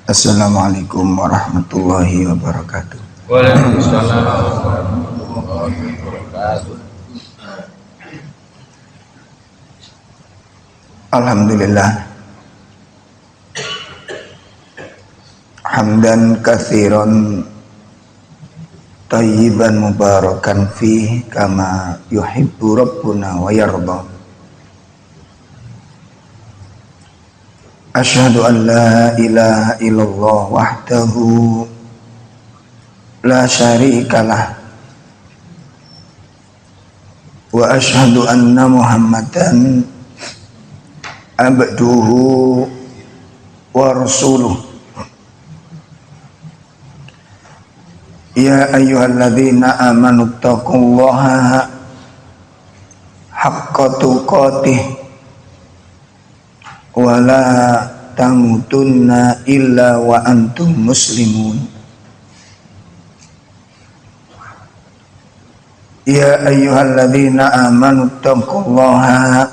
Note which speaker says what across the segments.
Speaker 1: Assalamualaikum warahmatullahi wabarakatuh.
Speaker 2: Waalaikumsalam warahmatullahi wabarakatuh.
Speaker 1: Alhamdulillah, hamdan katsiran tayyiban mubarakan fi kama yuhibbu rabbuna wa yarda. Asyhadu an la ilaha illallah wahdahu la syarikalah wa asyhadu anna Muhammadan abduhu wa rasuluh. Ya ayyuhalladzina amanu taqullaha haqqa tuqatih wa la tamutunna illa wa antum muslimun. Ya ayyuhalladzina amanu taqullaha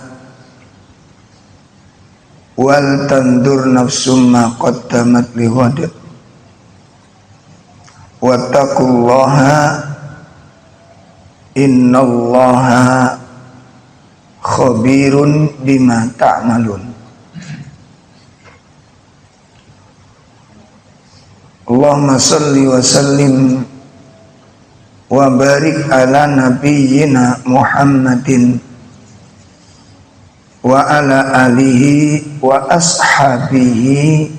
Speaker 1: wal tandur nafsum ma qaddamat lighad wattaqullaha innallaha khabirun bima ta'malun. Allahumma salli wa sallim wa barik ala nabiyyina Muhammadin wa ala alihi wa ashabihi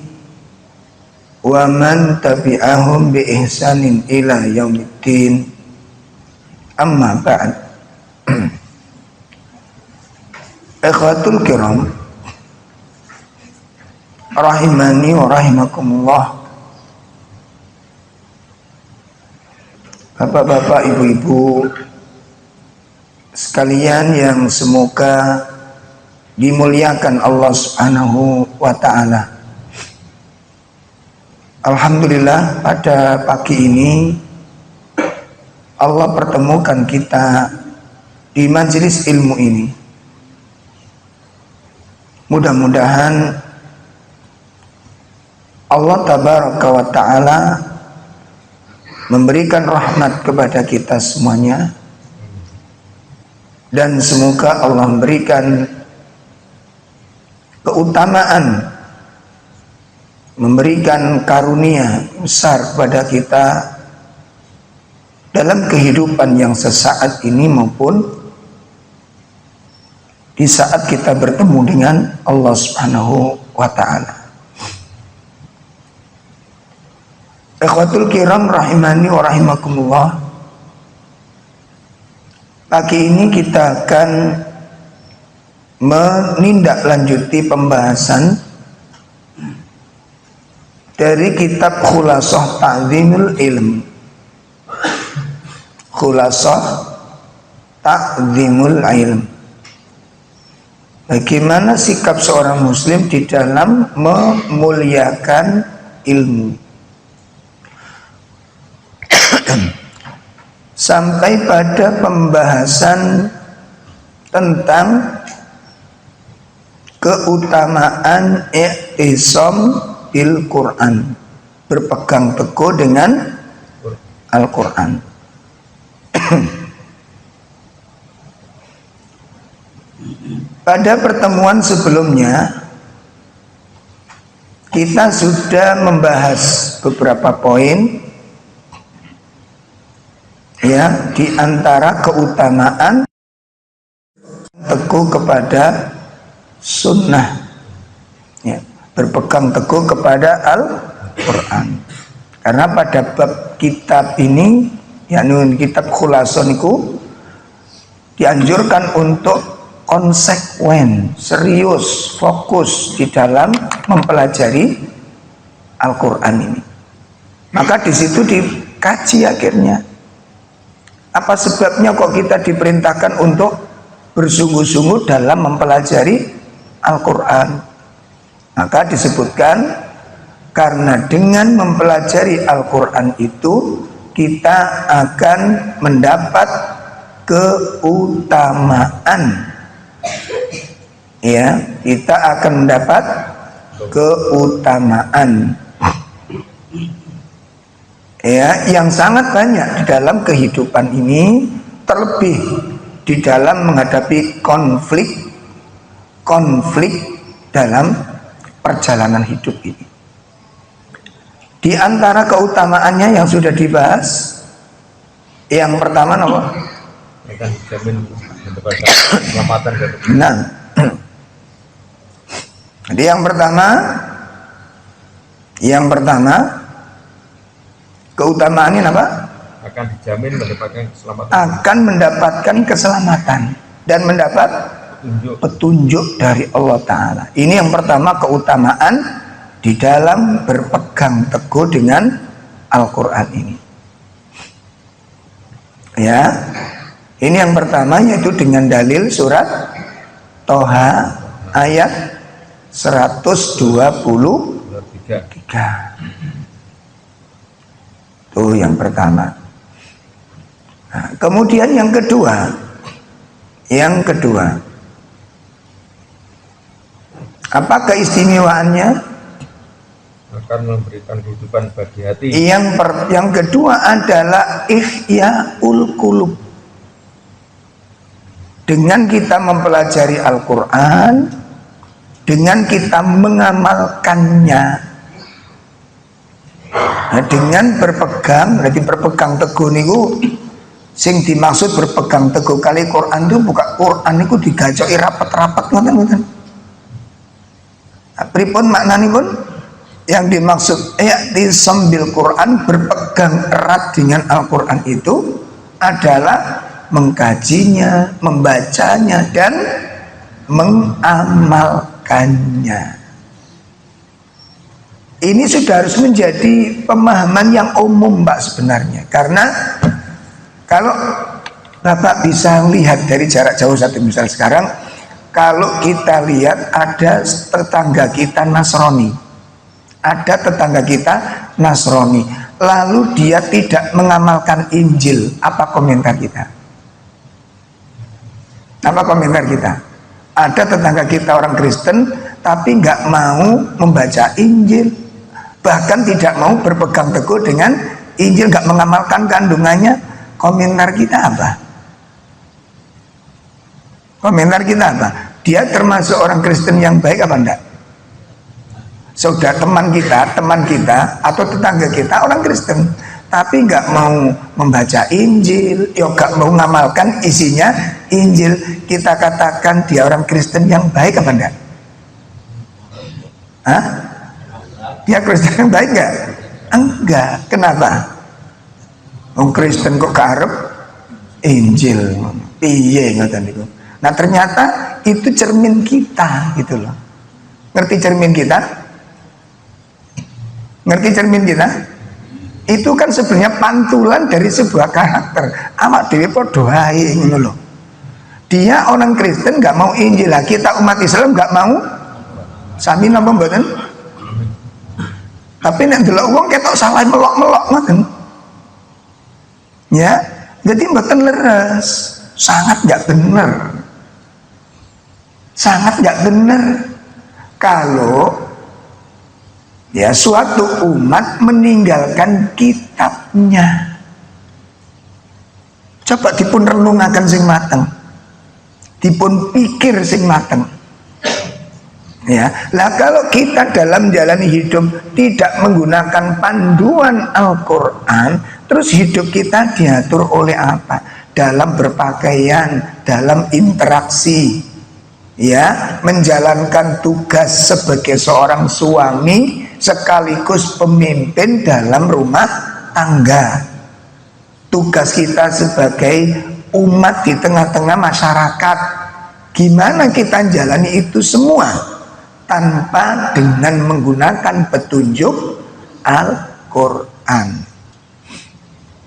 Speaker 1: wa man tabi'ahum bi ihsanin ila yaumiddin. Amma ba'd. Ikhwatul kiram rahimani wa rahimakumullah. Bapak-bapak, ibu-ibu sekalian yang semoga dimuliakan Allah Subhanahu wa ta'ala. Alhamdulillah, pada pagi ini Allah pertemukan kita di majelis ilmu ini. Mudah-mudahan Allah tabaraka wa ta'ala memberikan rahmat kepada kita semuanya, dan semoga Allah memberikan keutamaan, memberikan karunia besar kepada kita dalam kehidupan yang sesaat ini maupun di saat kita bertemu dengan Allah Subhanahu wa ta'ala. Ikhwatul kiram rahimani wa rahimakumullah. Pagi ini kita akan menindaklanjuti pembahasan dari kitab Khulasah Ta'zimul Ilm. Khulasah Ta'zimul Ilm. Bagaimana sikap seorang muslim di dalam memuliakan ilmu. Sampai pada pembahasan tentang keutamaan i'tisam bil Quran, berpegang teguh dengan Al-Quran. Pada pertemuan sebelumnya kita sudah membahas beberapa poin, ya, di antara keutamaan teguh kepada sunnah, ya, berpegang teguh kepada Al-Quran. Karena pada bab kitab ini, yakni kitab Khulasah niku, dianjurkan untuk konsekuen, serius, fokus di dalam mempelajari Al-Quran ini. Maka di situ dikaji akhirnya. Apa sebabnya kok kita diperintahkan untuk bersungguh-sungguh dalam mempelajari Al-Quran? Maka disebutkan karena dengan mempelajari Al-Quran itu kita akan mendapat keutamaan. Ya, kita akan mendapat keutamaan. ya, yang sangat banyak di dalam kehidupan ini, terlebih di dalam menghadapi konflik dalam perjalanan hidup ini. Di antara keutamaannya yang sudah dibahas, yang pertama apa?
Speaker 2: Akan dijamin mendapatkan keselamatan dan
Speaker 1: Nah, jadi yang pertama keutamaannya apa?
Speaker 2: akan dijamin mendapatkan keselamatan,
Speaker 1: Akan mendapatkan keselamatan dan mendapat petunjuk dari Allah Ta'ala. Ini yang pertama, keutamaan di dalam berpegang teguh dengan Al-Quran ini. Ya, ini yang pertama, yaitu dengan dalil surat Toha ayat 123. Itu yang pertama. Nah, kemudian yang kedua, apa keistimewaannya?
Speaker 2: akan memberikan kehidupan bagi hati.
Speaker 1: Yang kedua adalah ihya'ul qulub. Dengan kita mempelajari Al-Quran, dengan kita mengamalkannya, nah, dengan berpegang teguh niku, sing dimaksud berpegang teguh kali Quran itu bukan Quran niku digacoki rapat-rapat ngoten. Pripun maknanipun? Yang dimaksud sambil Quran, berpegang erat dengan Al-Quran itu adalah mengkajinya, membacanya, dan mengamalkannya. Ini sudah harus menjadi pemahaman yang umum, Pak, sebenarnya. Karena kalau Bapak bisa lihat dari jarak jauh, satu misal sekarang, kalau kita lihat ada tetangga kita Nasrani, lalu dia tidak mengamalkan Injil, apa komentar kita? Ada tetangga kita orang Kristen tapi nggak mau membaca Injil, bahkan tidak mau berpegang teguh dengan Injil, nggak mengamalkan kandungannya. Komentar kita apa? Dia termasuk orang Kristen yang baik apa enggak? Saudara, teman kita atau tetangga kita orang Kristen tapi nggak mau membaca Injil, nggak mau mengamalkan isinya Injil, kita katakan dia orang Kristen yang baik apa enggak? Dia Kristen yang baik nggak? Enggak. Kenapa? Orang Kristen kok karep Injil, piye ngoten niku. Nah, ternyata itu cermin kita gitu loh. Ngerti cermin kita? Itu kan sebenarnya pantulan dari sebuah karakter. Awak dhewe padha wae ngono lho. Dia orang Kristen nggak mau Injil, lah kita umat Islam nggak mau. Sami napa mboten? Tapi nek delok wong ketok salah melok-melok ngoten. Ya, jadi mboten leres. Sangat nggak benar kalau ya suatu umat meninggalkan kitabnya. Coba dipun renungaken sing mateng, dipun pikir sing mateng. Ya, lah kalau kita dalam menjalani hidup tidak menggunakan panduan Al-Quran, terus hidup kita diatur oleh apa? Dalam berpakaian, dalam interaksi, ya, menjalankan tugas sebagai seorang suami sekaligus pemimpin dalam rumah tangga. Tugas kita sebagai umat di tengah-tengah masyarakat, gimana kita jalani itu semua tanpa dengan menggunakan petunjuk Al-Quran.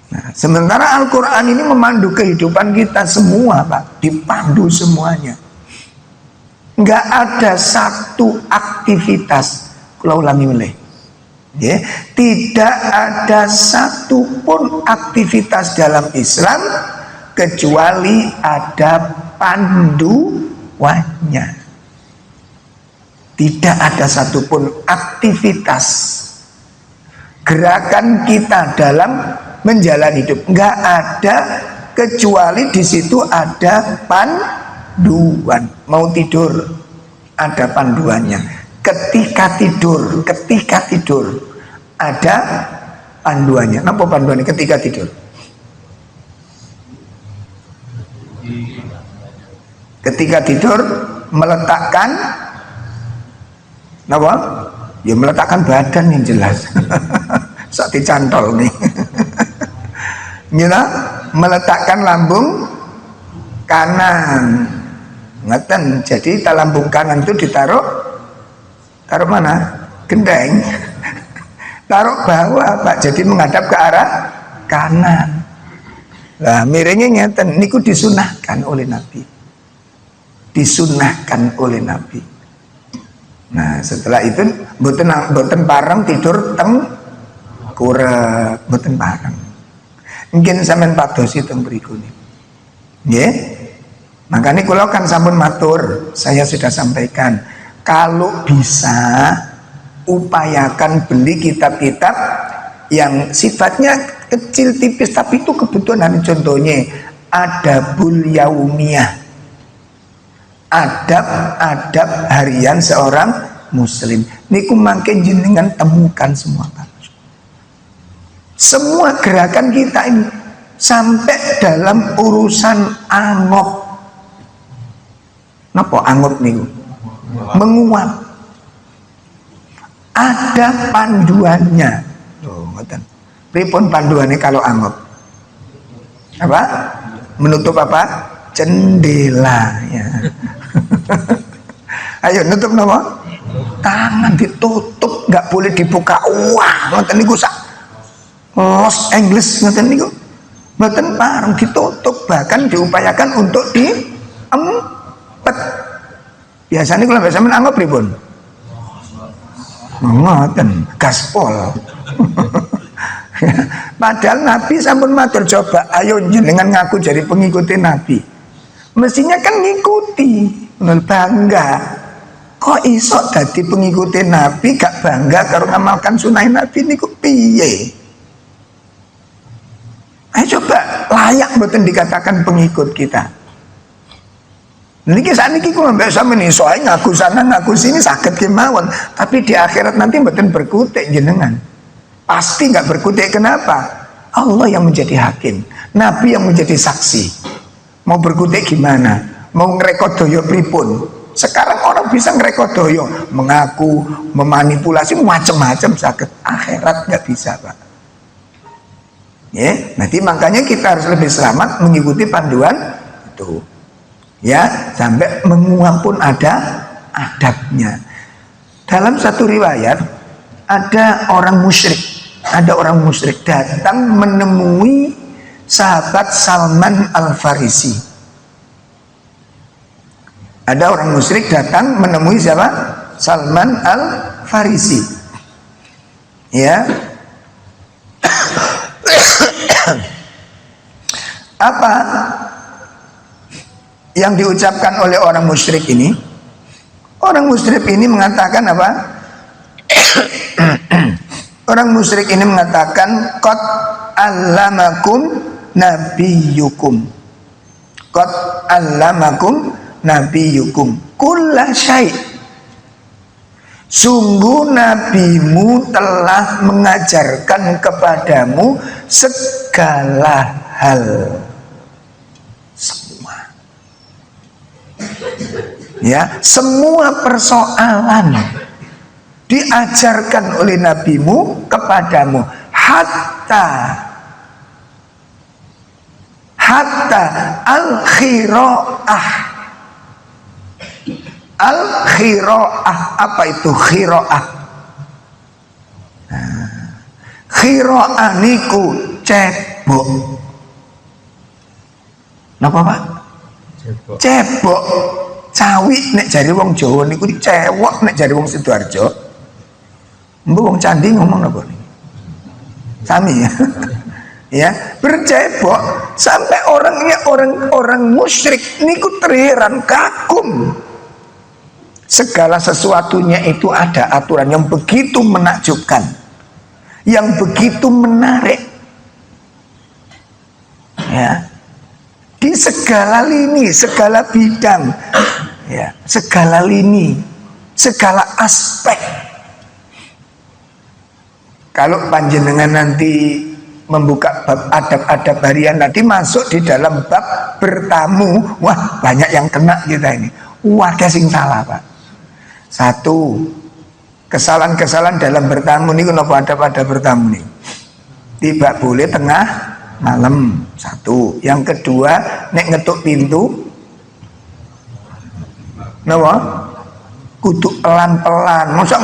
Speaker 1: Nah, sementara Al-Quran ini memandu kehidupan kita semua, Pak, dipandu semuanya. Nggak ada satu aktivitas, kalau ulangi mulai, ya, tidak ada satupun aktivitas dalam Islam kecuali ada panduannya. Tidak ada satupun aktivitas gerakan kita dalam menjalani hidup. Nggak ada kecuali di situ ada panduan. Mau tidur ada panduannya. Ketika tidur ada panduannya. Apa panduannya ketika tidur? Ketika tidur meletakkan apa? Ya meletakkan badan yang jelas. Sok dicantol nih. Gitu, meletakkan lambung kanan. Ngeten. Jadi lambung kanan itu taruh mana? Gendeng. Taruh bawah, Pak. Jadi menghadap ke arah kanan. Lah miringnya ngeten niku disunahkan oleh Nabi. Disunahkan oleh Nabi. Nah, setelah itu mboten pareng tidur kurang mboten pareng. Mungkin sampean padosi teng mriku niki. Nggih. Makanya kula kan sampun matur, saya sudah sampaikan, kalau bisa upayakan beli kitab-kitab yang sifatnya kecil tipis tapi itu kebutuhan. Contohnya Adabul Yaumiyah, adab harian seorang muslim. Niku mangke jenengan temukan semua Pak. Semua gerakan kita ini sampai dalam urusan angop. Napa angop niku? Menguap. Ada panduannya. Loh, ngoten. Pripun panduannya kalau angop? Apa? Menutup apa? Jendela ya. Ayo nutup napa? Tangan ditutup, nggak boleh dibuka. Wah, ngoten niku sak Los Angeles ngoten niku. Mboten pareng ditutup, bahkan diupayakan untuk diempet. Biasanya kalau biasa menanggap pripun? Ngoten, gaspol. Padahal Nabi sampun matur, coba ayo jenengan ngaku jadi pengikuti Nabi. Mestinya kan ngikuti, bangga. Kok iso dadi pengikuti Nabi gak bangga karo ngamalkan sunah Nabi niku piye? Ayo coba layak mboten dikatakan pengikut kita. Niki sakniki kula mbek sampeyan iso ae ngaku sana ngaku sini saged kemawon, tapi di akhirat nanti mboten berkutik jenengan. Pasti nggak berkutik. Kenapa? Allah yang menjadi hakim, Nabi yang menjadi saksi. Mau berkutik gimana? Mau ngerekod doyo pripun? Sekarang orang bisa ngerekod doyo, mengaku, memanipulasi macam-macam, sakit. Akhirat nggak bisa Pak. Ya, nanti makanya kita harus lebih selamat mengikuti panduan itu. Ya, sampai menguap pun ada adabnya. Dalam satu riwayat ada orang musyrik datang menemui sahabat Salman Al-Farisi. Ada orang musyrik datang menemui siapa? Salman Al-Farisi. Ya. Apa yang diucapkan oleh orang musyrik ini? Orang musyrik ini mengatakan apa? Orang musyrik ini mengatakan qad allamakum nabiyukum. Qad allamakum nabiyukum kulla syai'. Sungguh nabimu telah mengajarkan kepadamu segala hal. Semua. Ya, semua persoalan diajarkan oleh nabimu kepadamu, hatta al-khira'ah. Al-khira'ah, apa itu khira'ah? Khira'ah niku cebok. Napa Pak? Cebok. Cawi nek jari wong Jawa niku cewek, nek jari wong Sidoarjo. Mbok wong Candi ngomong apa nih? Sami ya. Ya, bercebok sampai orang musyrik niku terheran, kagum. Segala sesuatunya itu ada aturan yang begitu menakjubkan. yang begitu menarik, ya, di segala lini, segala bidang, ya, segala lini, segala aspek. Kalau panjenengan nanti membuka bab adab-adab harian tadi, masuk di dalam bab bertamu, wah banyak yang kena kita ini. Wadah sing salah, Pak. Satu, kesalahan-kesalahan dalam bertamu ini kenapa ada bertamu nih? Tidak boleh tengah malam. Satu. Yang kedua, nek ngetuk pintu, napa? Kudu pelan-pelan. Masa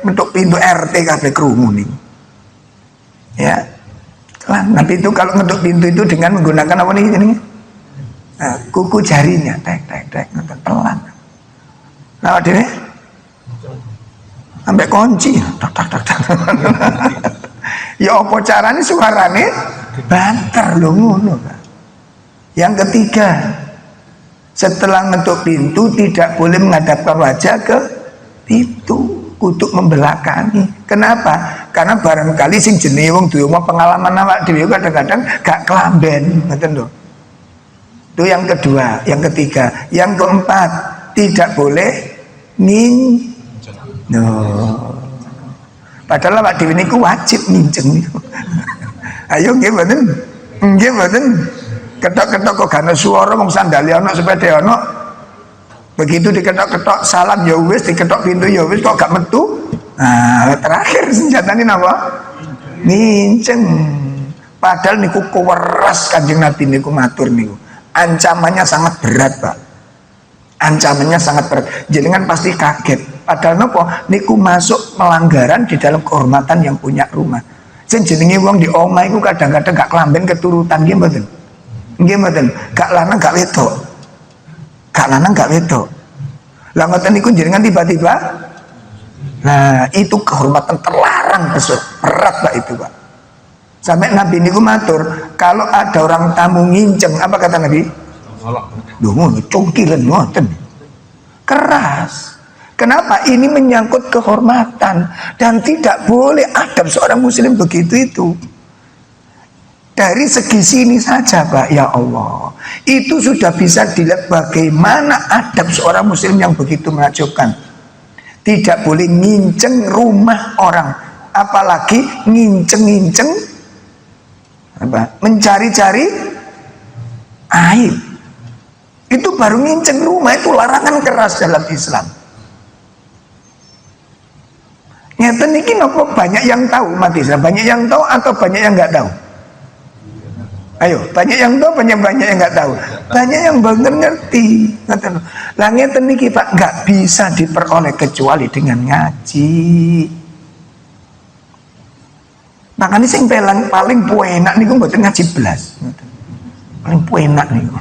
Speaker 1: ngetuk pintu RT kabeh krungu nih. Ya. Nah, pintu kalau ngetuk pintu itu dengan menggunakan apa nih ini? Nah, kuku jarinya, tek pelan. Nah, ini sampai kunci, tak. Ya apa caranya suarane banter lho ngono. Yang ketiga, setelah ngetuk pintu tidak boleh menghadapkan wajah ke pintu, kudu membelakangi. Kenapa? Karena barangkali sing jenenge wong duwe pengalaman awak dhewe kadang-kadang gak kelamben, ngoten lho. Itu yang kedua, yang ketiga, yang keempat, tidak boleh no. Padahal awak dhewe niku wajib nginceng niku. Ayo nggih mboten? Nggih mboten. Ketok-ketok kok gak ana swara wong sandale ana sepeda ana. Begitu diketok-ketok salam ya wis, diketok pintu ya wis kok gak metu. Nah, terakhir senjatane napa? Nginceng. Padahal niku kuweras Kanjeng Nabi niku matur niku. Ancamannya sangat berat, Pak. Ancamannya sangat berat. Jenengan pasti kaget. Padahal nopo niku masuk pelanggaran di dalam kehormatan yang punya rumah. Sing jenenge wong di omah iku kadang-kadang gak kelamben keturutan nggih mboten. Nggih mboten. Gak lanang gak wedok. Gak lanang gak wedok. Lah ngoten niku jenengan tiba-tiba. Nah, itu kehormatan terlarang besar. Berat Pak itu, Pak. Sampai Nabi niku matur, kalau ada orang tamu nginceng, apa kata Nabi? Duh, ngono congkilen ngoten. Keras. Kenapa? Ini menyangkut kehormatan dan tidak boleh adab seorang muslim begitu itu. Dari segi sini saja, Pak, ya Allah. Itu sudah bisa dilihat bagaimana adab seorang muslim yang begitu menakjubkan. Tidak boleh nginceng rumah orang, apalagi nginceng-nginceng apa? Mencari-cari aib. Itu baru nginceng rumah, itu larangan keras dalam Islam. Ngeten iki napa banyak yang tahu umat Islam, banyak yang tahu atau banyak yang nggak tahu? Ayo, banyak yang tahu, banyak yang nggak tahu. Banyak yang benar ngerti. Ngeten. Lah ngeten iki Pak nggak bisa diperoleh kecuali dengan ngaji. Makanya sing paling puenak niku mboten ngaji blas. Paling puenak niku.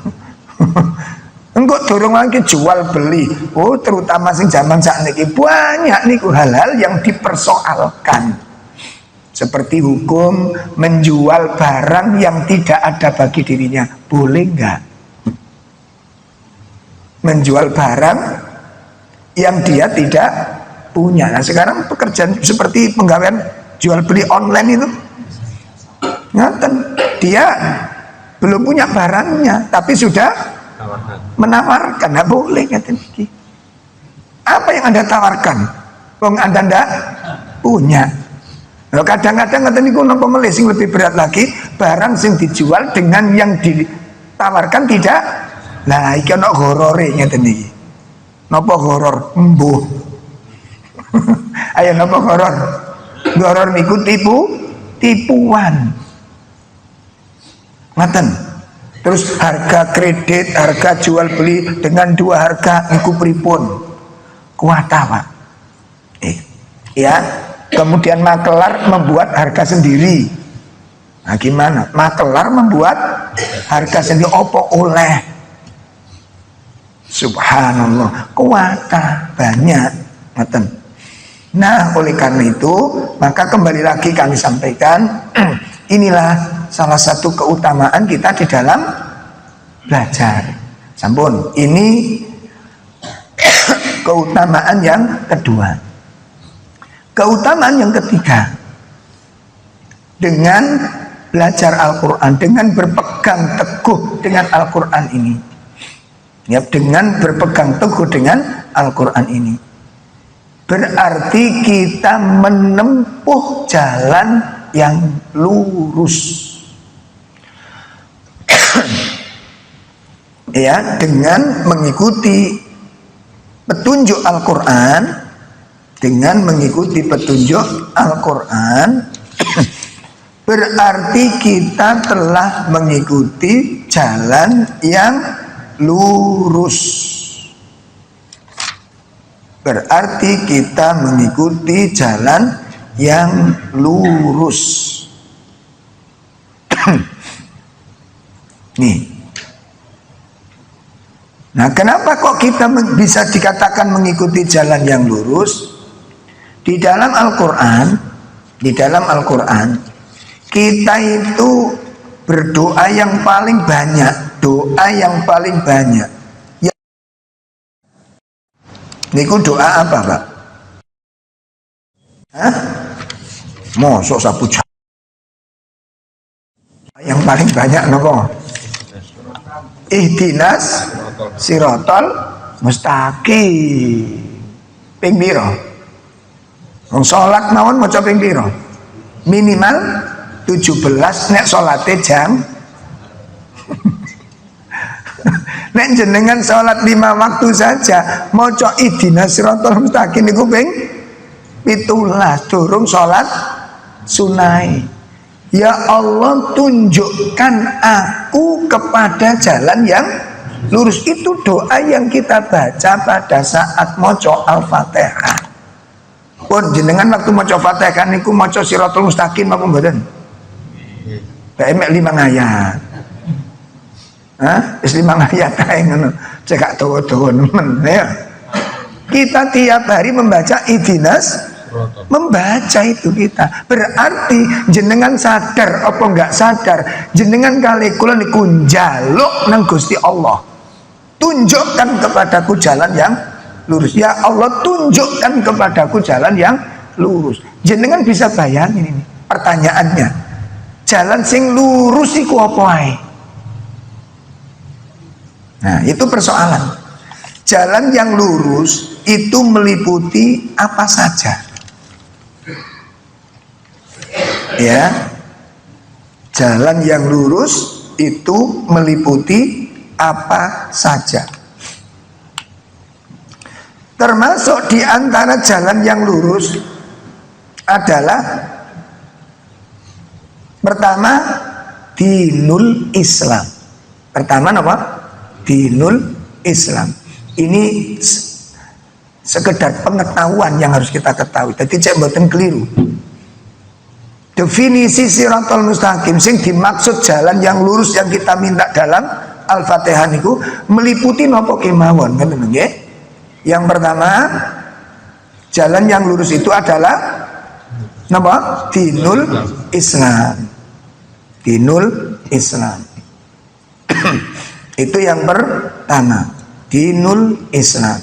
Speaker 1: Engko dorong lagi jual beli. Oh, terutama sing zaman sakniki banyak niku hal-hal yang dipersoalkan. Seperti hukum menjual barang yang tidak ada bagi dirinya. Boleh enggak? Menjual barang yang dia tidak punya. Nah, sekarang pekerjaan seperti penggawaian jual beli online itu. Ngaten, dia belum punya barangnya tapi sudah menawarkan. Nggak boleh ngaten iki. Apa yang Anda tawarkan? Wong Anda ndak punya. Nah, kadang-kadang ngaten niku napa melih sing lebih berat lagi, barang sing dijual dengan yang ditawarkan tidak. Nah, iki ana horore ngaten iki. Napa horor? Embuh. Ayo napa horor? Horor niku tipuan. Ngaten. Terus harga kredit, harga jual beli dengan dua harga niku pripun? Kuwata, Pak. Ya. Kemudian makelar membuat harga sendiri. Nah, gimana? Makelar membuat harga sendiri opo oleh. Subhanallah, kuwata banyak. Ngaten. Nah, oleh karena itu, maka kembali lagi kami sampaikan, inilah salah satu keutamaan kita di dalam belajar. Sampun, ini keutamaan yang kedua. Keutamaan yang ketiga, dengan belajar Al-Quran, dengan berpegang teguh dengan Al-Quran ini. Ya, dengan berpegang teguh dengan Al-Quran ini. Berarti kita menempuh jalan yang lurus. Ya, dengan mengikuti petunjuk Al-Quran, dengan mengikuti petunjuk Al-Quran, berarti kita telah mengikuti jalan yang lurus. Berarti kita mengikuti jalan yang lurus. Nih. Nah, kenapa kok kita bisa dikatakan mengikuti jalan yang lurus? Di dalam Al-Quran, kita itu berdoa yang paling banyak, Niku doa apa, Pak? Hah? Mosok sapu jalan. Yang paling banyak napa? Ihdinas sirotol mustaqim. Ping pira? Wong salat mawon maca ping pira? Minimal 17 nek salate jam. Nek jenengan salat 5 waktu saja maca ihdinas sirotol mustaqim niku ping 17 durung salat sunai. Ya Allah, tunjukkan aku kepada jalan yang lurus. Itu doa yang kita baca pada saat maca Al-Fatihah. Pun jenengan waktu maca Fatihah niku maca Siratul Mustaqim apa mboten? Mek 5 ayat. Hah? Wis 5 ayat ae ngono. Cekak dawa-dawa nemen ya. Kita tiap hari membaca ihdinas, membaca itu kita. Berarti jenengan sadar apa enggak sadar, jenengan kali kula niku njaluk nang Gusti Allah, tunjukkan kepadaku jalan yang lurus. Ya Allah, tunjukkan kepadaku jalan yang lurus. Jenengan bisa bayangin ini pertanyaannya, jalan sing lurus iku apa ae? Nah, itu persoalan. Jalan yang lurus itu meliputi apa saja? Ya, jalan yang lurus itu meliputi apa saja. Termasuk di antara jalan yang lurus adalah pertama dinul Islam. Pertama apa? Dinul Islam. Ini sekedar pengetahuan yang harus kita ketahui. Jadi cek mboten keliru. Definisi Siratal Mustaqim sing dimaksud jalan yang lurus yang kita minta dalam Al-Fatihah niku meliputi napa kemawon, ngoten nggih. Yang pertama, jalan yang lurus itu adalah napa? Dinul Islam. Dinul Islam. Itu yang pertama, dinul Islam.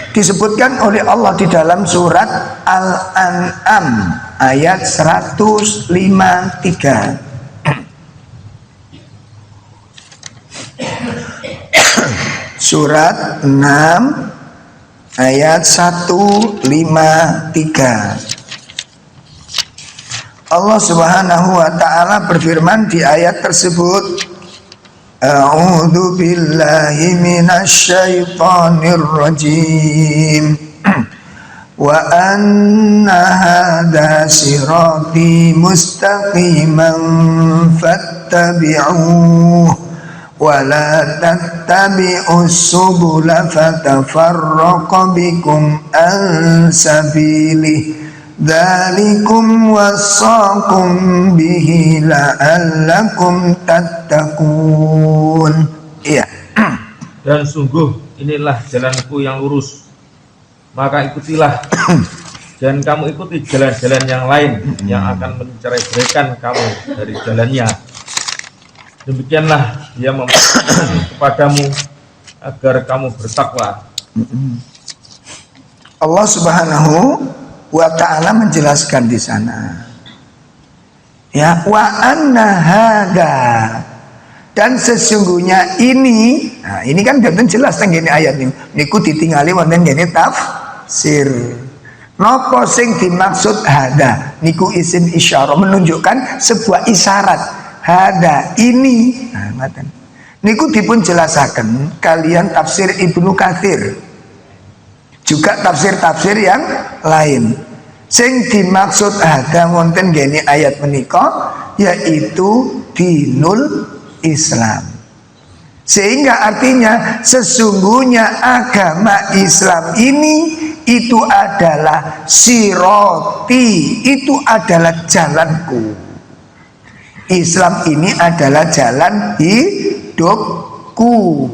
Speaker 1: Disebutkan oleh Allah di dalam surat Al-An'am ayat 153. Surat 6 ayat 153. Allah Subhanahu wa taala berfirman di ayat tersebut, A'udzu billahi minasyaitonir rajim. Wa anna hadza sirati mustaqiman fattabi'uhu wa la tattabi'us subula fatafarraqa bikum an sabilihi. Dzalikum wasaqum bihi la'allakum tattaqun. Iya.
Speaker 2: Dan sungguh inilah jalanku yang lurus, maka ikutilah. Dan kamu ikuti jalan-jalan yang lain yang akan mencerai-beraikan kamu dari jalannya. Demikianlah dia memerintahkan kepadamu agar kamu bertakwa.
Speaker 1: Allah Subhanahu wa ta'ala menjelaskan di sana. Ya, wa anna hadza, dan sesungguhnya ini, nah ini kan betul jelas tenggene ayat ini. Niku ditingali wonten ngene tafsir. Napa sing dimaksud hadza? Niku isim isyarah, menunjukkan sebuah isyarat. Hadza ini. Nah, ngoten. Niku dipun jelasaken kalian tafsir Ibnu Katsir. Juga tafsir-tafsir yang lain. Sing dimaksud hadza wonten ngene ayat menika yaitu dinul Islam. Sehingga artinya sesungguhnya agama Islam ini itu adalah siroti, itu adalah jalanku. Islam ini adalah jalan hidupku.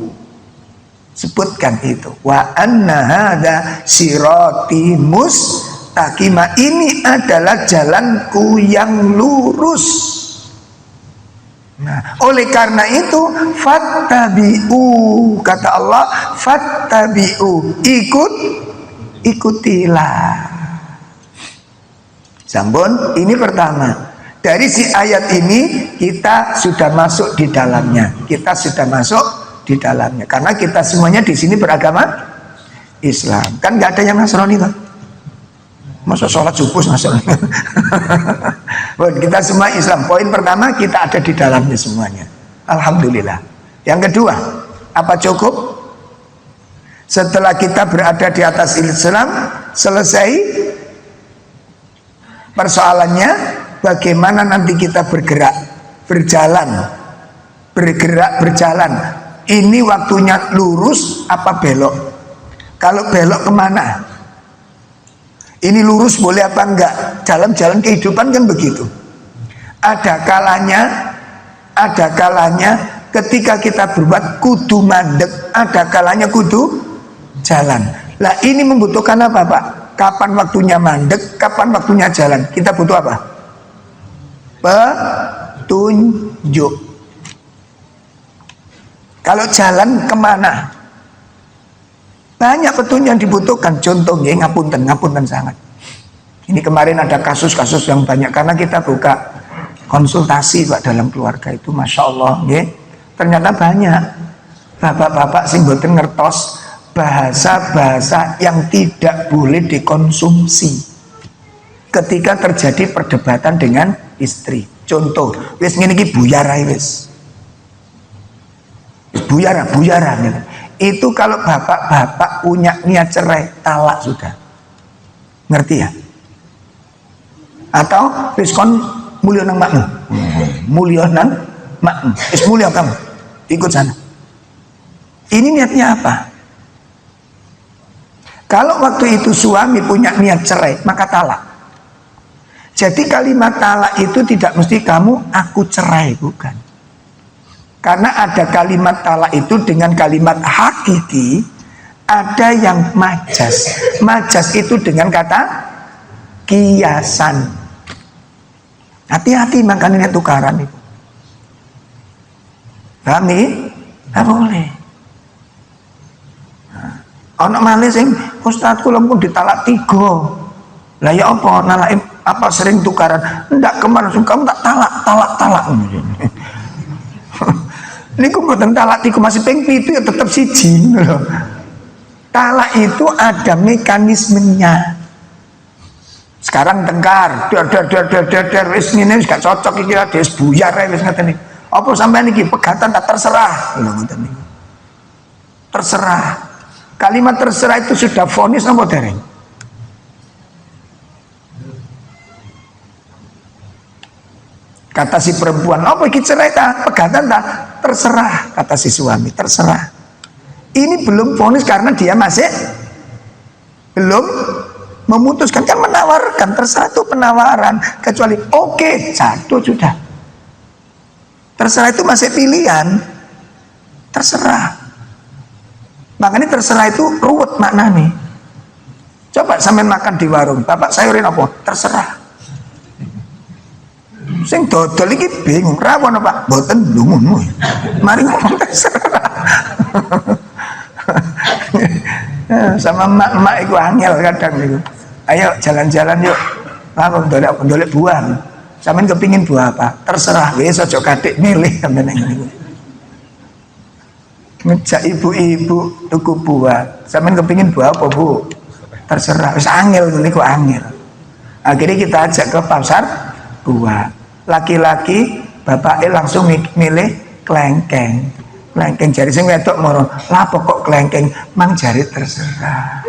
Speaker 1: Sebutkan itu. Wa anna hadza siroti mustaqima, ini adalah jalanku yang lurus. Nah, oleh karena itu fattabi'u, kata Allah, fattabi'u, ikutilah. Sampun, ini pertama. Dari si ayat ini kita sudah masuk di dalamnya. Kita sudah masuk di dalamnya karena kita semuanya di sini beragama Islam. Kan nggak ada yang Nasrani kan? Masa sholat subuh Nasrani? Kita semua Islam. Poin pertama, kita ada di dalamnya semuanya. Alhamdulillah. Yang kedua, apa cukup? Setelah kita berada di atas Islam, selesai persoalannya, bagaimana nanti kita bergerak, berjalan. Ini waktunya lurus apa belok? Kalau belok kemana? Ini lurus boleh apa enggak? Dalam jalan kehidupan kan begitu. Ada kalanya ketika kita berbuat kudu mandek, ada kalanya kudu jalan. Lah ini membutuhkan apa, Pak? Kapan waktunya mandek, kapan waktunya jalan? Kita butuh apa? Petunjuk. Kalau jalan kemana? Banyak petunjuk yang dibutuhkan. Contohnya ngapunten sangat. Ini kemarin ada kasus-kasus yang banyak karena kita buka konsultasi Pak dalam keluarga itu, masya Allah, ya. Ternyata banyak bapak-bapak sing boten ngertos bahasa-bahasa yang tidak boleh dikonsumsi ketika terjadi perdebatan dengan istri. Contoh, wis ngene iki buyar ae wis. Buyara gitu. Itu kalau bapak-bapak punya niat cerai, talak sudah. Ngerti ya? Atau wis kon mulya nang makmu. Mulya nang makmu. Wis mulya kamu. Ikut sana. Ini niatnya apa? Kalau waktu itu suami punya niat cerai, maka talak. Jadi kalimat talak itu tidak mesti kamu aku cerai, bukan. Karena ada kalimat talak itu dengan kalimat hakiki, ada yang majas. Majas itu dengan kata kiasan. Hati-hati makanya tukaran itu. Paham nih? Nggak boleh. Anak malih sing Ustaz kula pun ditalak 3. Lah ya apa? Nalak apa sering tukaran? Enggak, kemarin kamu tak talak. Ini mboten talak tiku masih ping 7 ya tetap siji loh. Talak itu ada mekanismenya. Sekarang tengkar, der wis ngene wis gak cocok iki wis buyar wis ngoten iki. Apa sampean iki pegatan tak terserah lho ngoten niku. Terserah. Kalimat terserah itu sudah vonis napa dereng? Kata si perempuan, apa iki cerai ta? Pegatan ta? Terserah, kata si suami, terserah. Ini belum vonis karena dia masih belum memutuskan, kan menawarkan. Terserah itu penawaran, kecuali oke, satu sudah. Terserah itu masih pilihan. Terserah. Makanya terserah itu ruwet maknanya. Coba sampean makan di warung, bapak sayurin apa? Terserah. Sing dodol iki bingung, rawon apa? Mboten lungunmu. Mari ngomong terserah. Sama emak-emak iku angel kadang niku. Ayo jalan-jalan yuk. Apa ndolek buah. Sampeyan kepingin buah apa? Terserah wis aja kadek milih sampeyan ngene. Ngejak ibu-ibu tuku buah. Sampeyan kepingin buah apa, Bu? Terserah. Wis angel niku angel. Akhirnya kita ajak ke pasar buah. Laki-laki bapaknya langsung milih klengkeng. Klengkeng jari sing wedok moro. Lah pokok klengkeng mang jari terserah.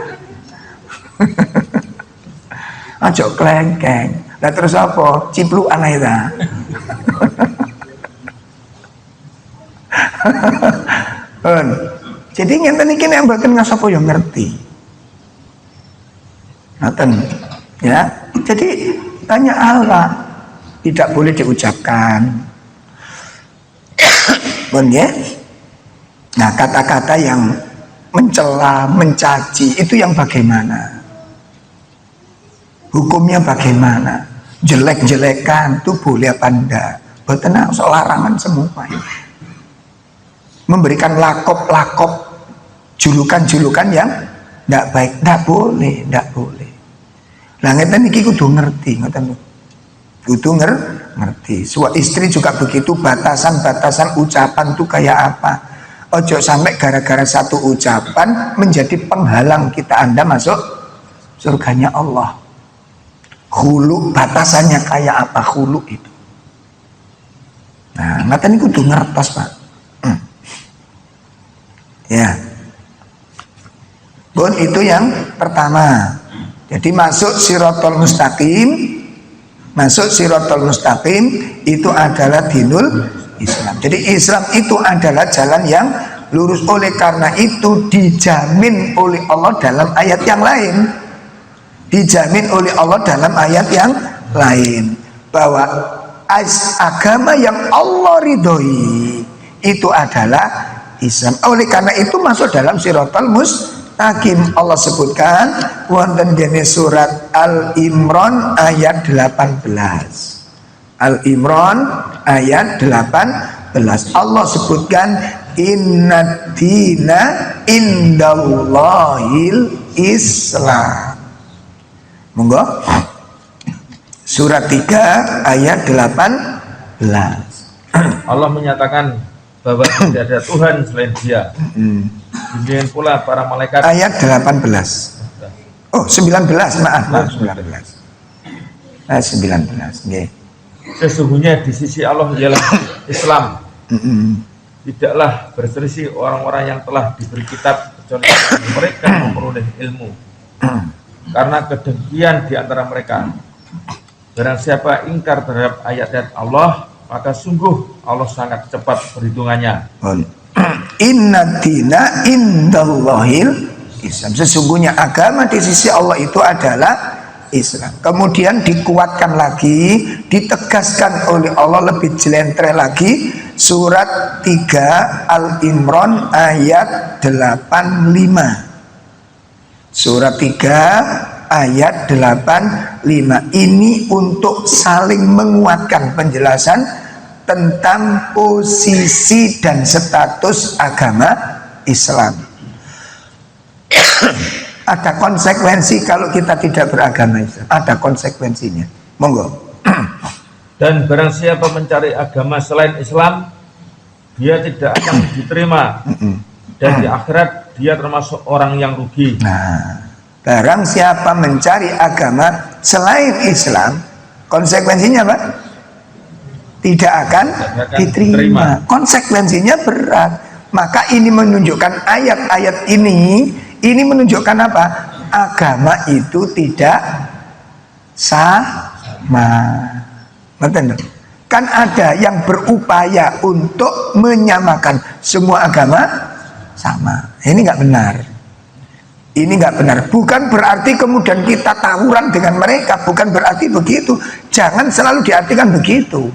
Speaker 1: Aja klengkeng. Lah terus apa? Ciplukan ae ta. Jadi ngenten iki nek mboten ngasapa yo ngerti. Ngoten ya. Jadi banyak hal Pak tidak boleh diucapkan. Bon ya. Nah, kata-kata yang mencela, mencaci itu yang bagaimana? Hukumnya bagaimana? Jelek-jelekan itu boleh apa enggak? Boten soal larangan semua ya. Memberikan lakop-lakop, julukan-julukan yang enggak baik, enggak boleh, enggak boleh. Lah ngeten iki kudu ngerti, ngoten. Kudu ngerti. Suami istri juga begitu, batasan-batasan ucapan itu kayak apa? Ojo sampai gara-gara satu ucapan menjadi penghalang kita Anda masuk surganya Allah. Hulu batasannya kayak apa hulu itu? Nah, ngaten niku kudu ngertos, Pak. Ya. Bon, itu yang pertama. Jadi masuk Shirathul Mustaqim. Masuk Shirathul Mustaqim itu adalah dinul Islam. Jadi Islam itu adalah jalan yang lurus. Oleh karena itu dijamin oleh Allah dalam ayat yang lain. Dijamin oleh Allah dalam ayat yang lain bahwa agama yang Allah ridhoi itu adalah Islam. Oleh karena itu masuk dalam Shirathul Mustaqim. Allah sebutkan wonten dene surat Al-Imran ayat 18. Al-Imran ayat 18 Allah sebutkan inna dina indallahil Islam. Monggo surat 3 ayat 18
Speaker 2: Allah menyatakan bahwa tidak ada Tuhan selain Dia. Demikian pula para malaikat.
Speaker 1: Ayat 18. Oh 19 maaf 19. 19 nggih.
Speaker 2: Sesungguhnya di sisi Allah ialah Islam. Tidaklah berselisih orang-orang yang telah diberi kitab kecuali mereka memperoleh ilmu. Karena kedengkian di antara mereka. Barang siapa ingkar terhadap ayat-ayat Allah, maka sungguh Allah sangat cepat perhitungannya. Inna dina indallahil Islam. Sesungguhnya agama di sisi Allah itu adalah Islam. Kemudian dikuatkan lagi, ditegaskan oleh Allah lebih jelentreh lagi surat 3 Al-Imran ayat 85. Surat 3 ayat 85 ini untuk saling menguatkan penjelasan tentang posisi dan status agama Islam. Ada konsekuensi kalau kita tidak beragama Islam. Ada konsekuensinya. Monggo. Dan barang siapa mencari agama selain Islam, dia tidak akan diterima. Dan di akhirat dia termasuk orang yang rugi. Nah, barang siapa mencari agama selain Islam, konsekuensinya apa? Tidak akan diterima. Konsekuensinya berat. Maka ini menunjukkan ayat-ayat ini menunjukkan apa? Agama itu tidak sama. Betul? Kan ada yang berupaya untuk menyamakan semua agama sama. Ini nggak benar. Ini nggak benar. Bukan berarti kemudian kita tawuran dengan mereka. Bukan berarti begitu. Jangan selalu diartikan begitu.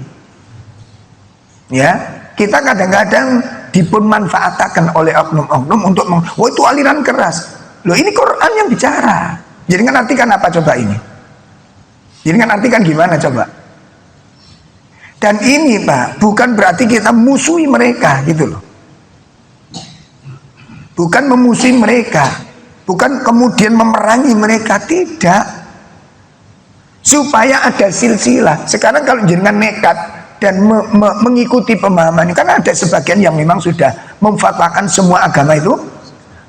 Speaker 2: Ya, kita kadang-kadang dipunmanfaatkan oleh oknum-oknum untuk itu aliran keras. Loh, ini Quran yang bicara. Jadi kan artikan apa coba ini? Jadi kan artikan gimana coba? Dan ini Pak, bukan berarti kita musuhi mereka gitu loh. Bukan memusuhi mereka, bukan kemudian memerangi mereka, tidak.
Speaker 1: supaya ada silsilah. Sekarang kalau jenengan nekat dan mengikuti pemahaman ini, kan ada sebagian yang memang sudah memfatwakan semua agama itu.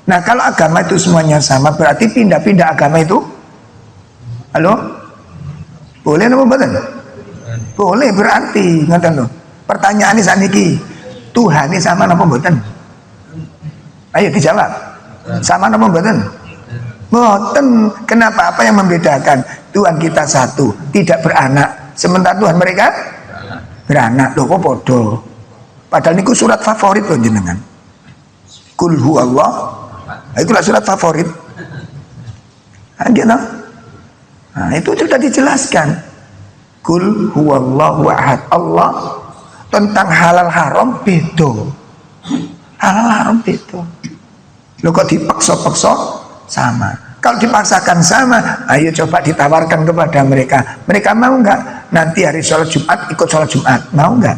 Speaker 1: Nah kalau agama itu semuanya sama, berarti pindah-pindah agama itu, halo, boleh apa betul? Boleh, berarti ngoten lho. Pertanyaannya saat ini, Tuhan ini sama apa mboten? Ayo dijawab. Sama apa mboten? Mboten. Kenapa? Apa yang membedakan? Tuhan kita satu, tidak beranak. Sementara Tuhan mereka beranak. Loh kok podo? Padahal niku surat favorit loh jenengan. Qul huwallah. Itulah surat favorit. Nah, gitu. Nah, itu sudah dijelaskan. Qul huwallahu ahad. Allah tentang halal haram beda. Halal haram beda. Lo kok dipaksa-paksa sama. Kalau dipaksakan sama, ayo coba ditawarkan kepada mereka. Mereka mau nggak? Nanti hari sholat Jumat ikut sholat Jumat, mau nggak?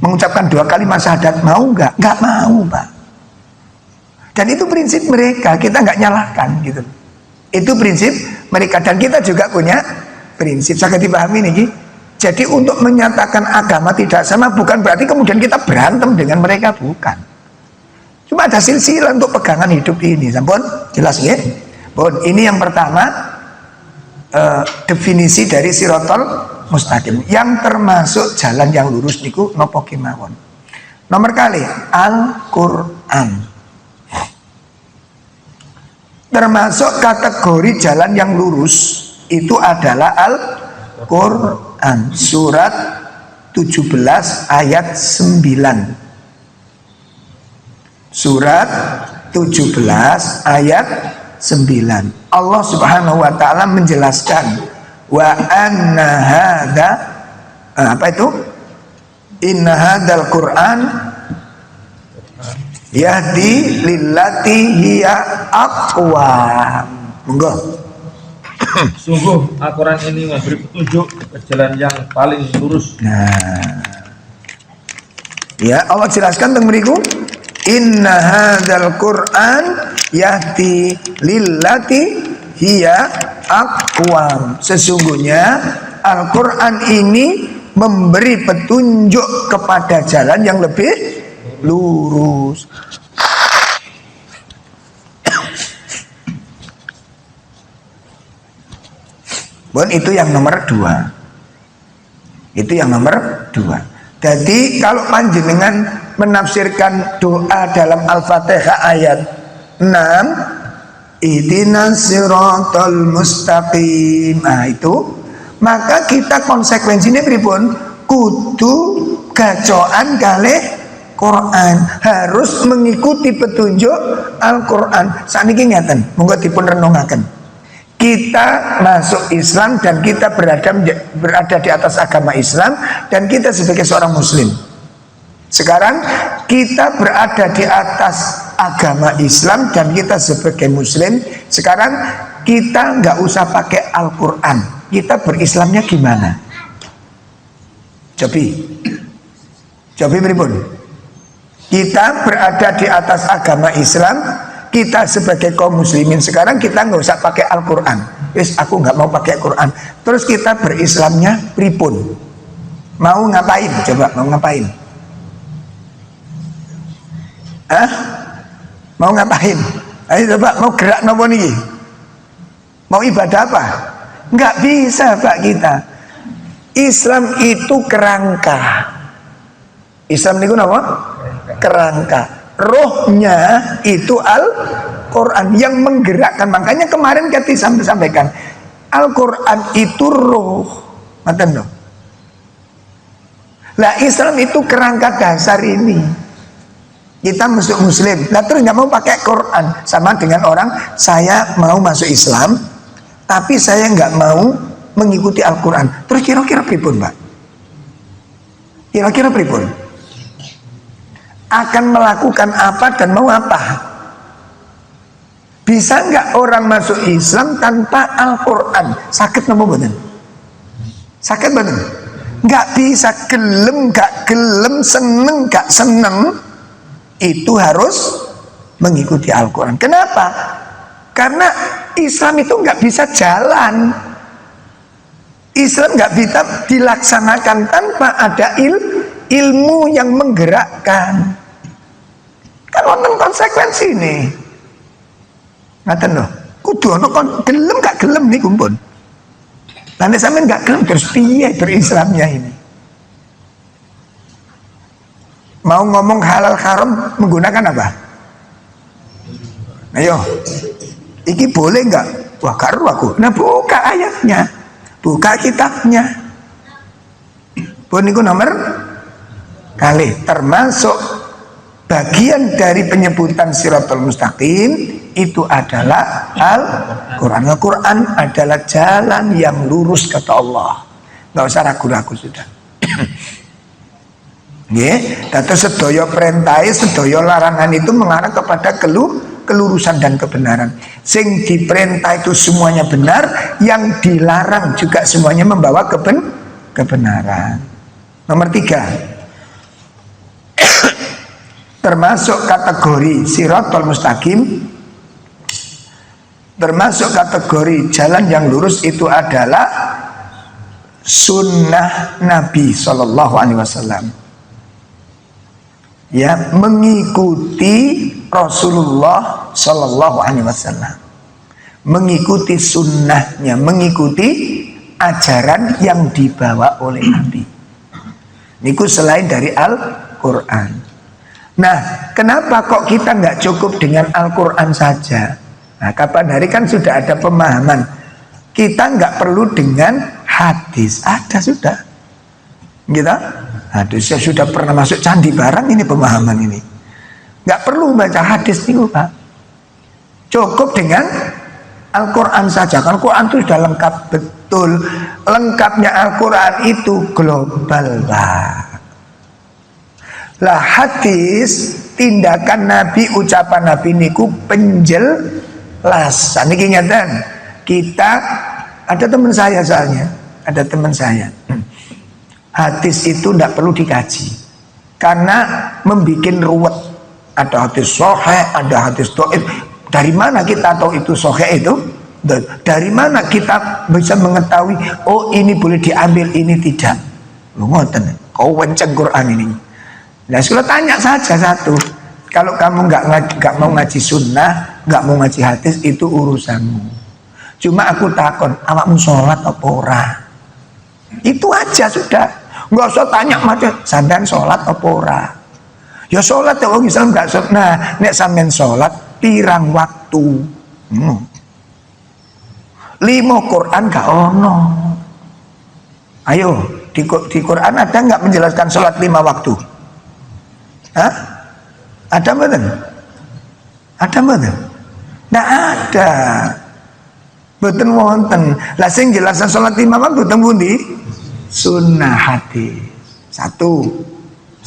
Speaker 1: Mengucapkan 2 kali syahadat, mau nggak? Nggak mau, Pak. Dan itu prinsip mereka, kita nggak nyalahkan gitu. Itu prinsip mereka, dan kita juga punya prinsip. Sangat dipahami nih. Jadi untuk menyatakan agama tidak sama bukan berarti kemudian kita berantem dengan mereka, bukan. Cuma ada silsilah untuk pegangan hidup ini. Sampun jelas ya? Bon, ini yang pertama, definisi dari sirotol mustaqim yang termasuk jalan yang lurus niku nopo kemawon. Nomor kali Al-Quran termasuk kategori jalan yang lurus itu adalah Al-Quran surat 17 ayat 9. Surat 17 ayat 9. Allah Subhanahu wa taala menjelaskan wa anna hadza apa itu? Inna hadzal Qur'an yahdi lillati hiya aqwam. Monggo.
Speaker 2: Sungguh Al-Quran ini memberi petunjuk ke jalan yang paling lurus.
Speaker 1: Nah, ya Allah jelaskan tentang beriku. Inna hadzal Qur'an yahdi lillati hiya aqwam. Sesungguhnya Al-Quran ini memberi petunjuk kepada jalan yang lebih lurus. Bon, itu yang nomor 2. Itu yang nomor 2. Jadi kalau panjenengan menafsirkan doa dalam Al-Fatihah ayat 6, ihdinas siratal mustaqim, nah itu, maka kita konsekuensinya pripun? Kudu gacoan kalih Quran, harus mengikuti petunjuk Al-Quran. Saniki ngeten, monggo dipun renungaken. Kita masuk Islam dan kita berada di atas agama Islam dan kita sebagai seorang muslim. Sekarang kita berada di atas agama Islam dan kita sebagai muslim. Sekarang kita nggak usah pakai Al-Quran. Kita berislamnya gimana? Cobi beripun. Kita berada di atas agama Islam. Kita sebagai kaum muslimin sekarang kita nggak usah pakai Al-Quran. Yes, aku nggak mau pakai Quran. Terus kita berislamnya pripun? Mau ngapain? Coba mau ngapain? Mau ngapain? Ayo coba mau gerak nopo niki? Mau ibadah apa? Nggak bisa Pak kita. Islam itu kerangka. Islam niku napa? Kerangka. Rohnya itu Al-Quran yang menggerakkan. Makanya kemarin kita sampaikan Al-Quran itu roh. Maten loh. Lah Islam itu kerangka dasar ini. Kita masuk muslim. Lah terus nggak mau pakai Quran. Sama dengan orang saya mau masuk Islam, tapi saya nggak mau mengikuti Al-Quran. Terus kira-kira pripun, Pak? Kira-kira pripun? Akan melakukan apa dan mau apa? Bisa nggak orang masuk Islam tanpa Al-Quran? Sakit napa mboten? Sakit mboten? Nggak bisa. Gelem nggak gelem, seneng nggak seneng, itu harus mengikuti Al-Quran. Kenapa? Karena Islam itu nggak bisa jalan Islam nggak bisa dilaksanakan tanpa ada ilmu yang menggerakkan. Kan wonten konsekuensi ini. Ngaten loh. Kudu ono gelem gak gelem nih kumpul. Lah nek sampean gak gelem terus piye berislamnya ini? Mau ngomong halal haram menggunakan apa? Ayo. Iki boleh nggak? Wah, karo aku. Nah, buka ayatnya. Buka kitabnya. Pun niku nomor kali termasuk bagian dari penyebutan Shiratal Mustaqim itu adalah Al-Quran. Al-Quran adalah jalan yang lurus kata Allah. Nggak usah ragu-ragu sudah. Nggih, dados sedaya perintah, sedaya larangan itu mengarah kepada kelurusan dan kebenaran. Sing diperintah itu semuanya benar, yang dilarang juga semuanya membawa kebenaran. Nomor 3, termasuk kategori Shiratal Mustaqim, termasuk kategori jalan yang lurus itu adalah sunnah Nabi Shallallahu Alaihi Wasallam. Ya, mengikuti Rasulullah Shallallahu Alaihi Wasallam, mengikuti sunnahnya, mengikuti ajaran yang dibawa oleh Nabi. Niku selain dari Al-Quran. Nah, kenapa kok kita nggak cukup dengan Al-Quran saja? Nah, kapan hari kan sudah ada pemahaman. Kita nggak perlu dengan hadis, ada sudah. Gitu? Hadisnya sudah pernah masuk candi barang ini pemahaman ini. Nggak perlu baca hadis nih Pak. Cukup dengan Al-Quran saja. Al-Quran itu sudah lengkap betul. Lengkapnya Al-Quran itu global Pak. Lah hadis, tindakan Nabi, ucapan Nabi niku penjelasan. Niki ngeten. Kita ada teman saya soalnya, ada teman saya. Hadis itu tidak perlu dikaji karena membuat ruwet. Ada hadis sahih, ada hadis dhaif. Dari mana kita tahu itu sahih itu? Dari mana kita bisa mengetahui oh ini boleh diambil, ini tidak? Lu ngoten, kau wenceng Quran ini. Nah, sudah tanya saja satu. Kalau kamu nggak mau ngaji sunnah, nggak mau ngaji hadis, itu urusanmu. Cuma aku takon, awakmu sholat apa ora? Itu aja sudah. Nggak usah tanya macam sampean sholat apa ora. Ya sholat ya orang Islam nggak sholat. Nah, nek sampean sholat pirang waktu. 5 Quran gak ono. Ayo di Quran ada nggak menjelaskan sholat 5 waktu? Hah? Ada betul? Ada betul? Nggak ada. Betul wonten. Lah sing jelasan sholat 5 waktu temu di sunnah hadis. 1.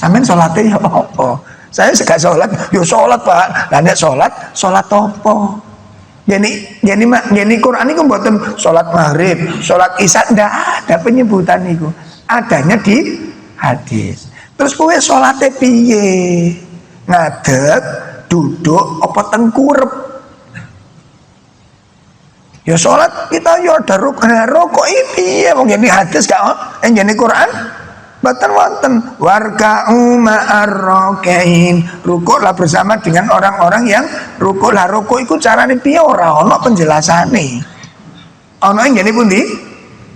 Speaker 1: Sampeyan salate ya apa? Saya gak salat, yo salat Pak. Lah nek salat apa? Jadi Quran niku mboten salat maghrib, salat isya, ndak ada penyebutan niku. Adanya di hadis. Terus kowe salate piye? Ngadeg, duduk apa tengkurep? Ya sholat kita ya ada rukuk ini ya mungkin hadis gak yang jadi Quran batan wonten warka'u ma'arrokein, rukuklah bersama dengan orang-orang yang rukuk. Lah rukuk itu carane piye ora ono penjelasane. Ono yang jadi pundi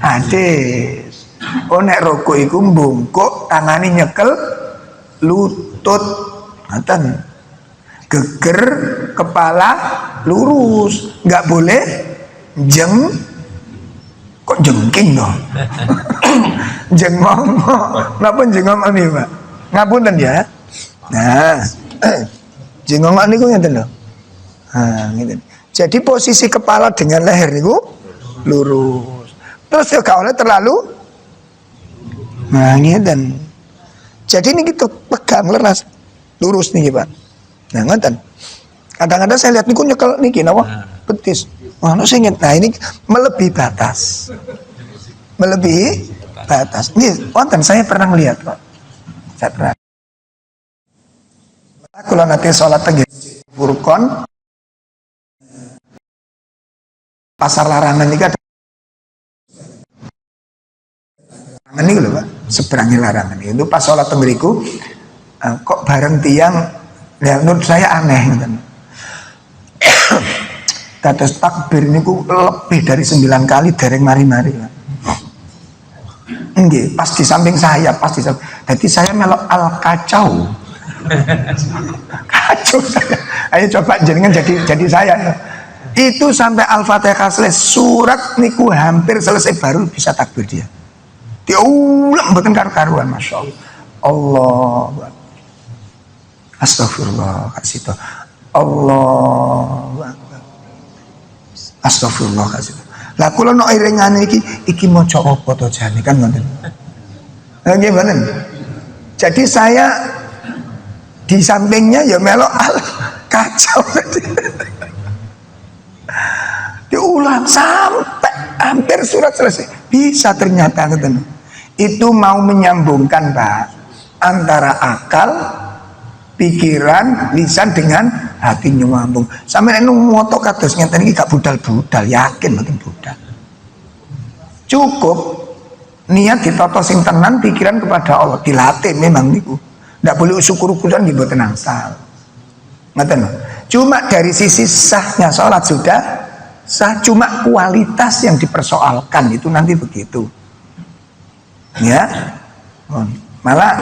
Speaker 1: hadis. Oh nek rukuk iku mbungkuk tangane nyekel lutut ngoten, geger kepala lurus, nggak boleh kok jengking dong. Jengong, napa jengong ini Pak? Ngapunten ya. Nah, jengong ini ku ngeten lho. Nah, ngeten. Jadi posisi kepala dengan leher niku lurus. Terus ya gak oleh terlalu. Nah, ngeten. Jadi ini kita pegang leras lurus nih Pak. Nah, ngeten. Kadang-kadang saya lihat niku nyekel niki napa? Betis. Wah, saya ingat. Nah, ini melebihi batas. Melebihi batas. Ini wonten saya pernah melihat kok. Saya pernah. Kalau nanti sholat tengah Furqon pasar larangan ini kan Ini lho Pak, seberangi larangan itu pas sholat tenggeriku kok bareng tiang, ya menurut saya aneh gitu. Dados takbir niku lebih dari 9 kali dereng mari-mari. Nggih, pas di samping saya, pas di samping. Jadi saya melok al kacau. Kacau saya. Ayo coba jenengan jadi saya. Itu sampai Al-Fatihah selesai surat niku hampir selesai baru bisa takbir dia. Diulang mboten karu-karuan, Masya Allah. Allah. Astagfirullah kasih to. Allah. Astagfirullah kasih to. Lah kula nek irengane iki maca apa to jane kan ngoten. Lah nggih mboten. Jadi saya di sampingnya ya melok kacau. Diulang sampai hampir surat selesai. Bisa ternyata ngoten. Itu mau menyambungkan Pak antara akal, pikiran, lisan dengan hati nyambung. Sampai nek moto kados ngeten iki gak budal-budal, yakin mboten budal. Cukup niat ditata sing tenan, pikiran kepada Allah, dilatih memang niku. Ndak boleh usyukur-ukuran nggih mboten angsal. Ngoten. Cuma dari sisi sahnya salat sudah sah, cuma kualitas yang dipersoalkan itu nanti begitu. Ya. Malah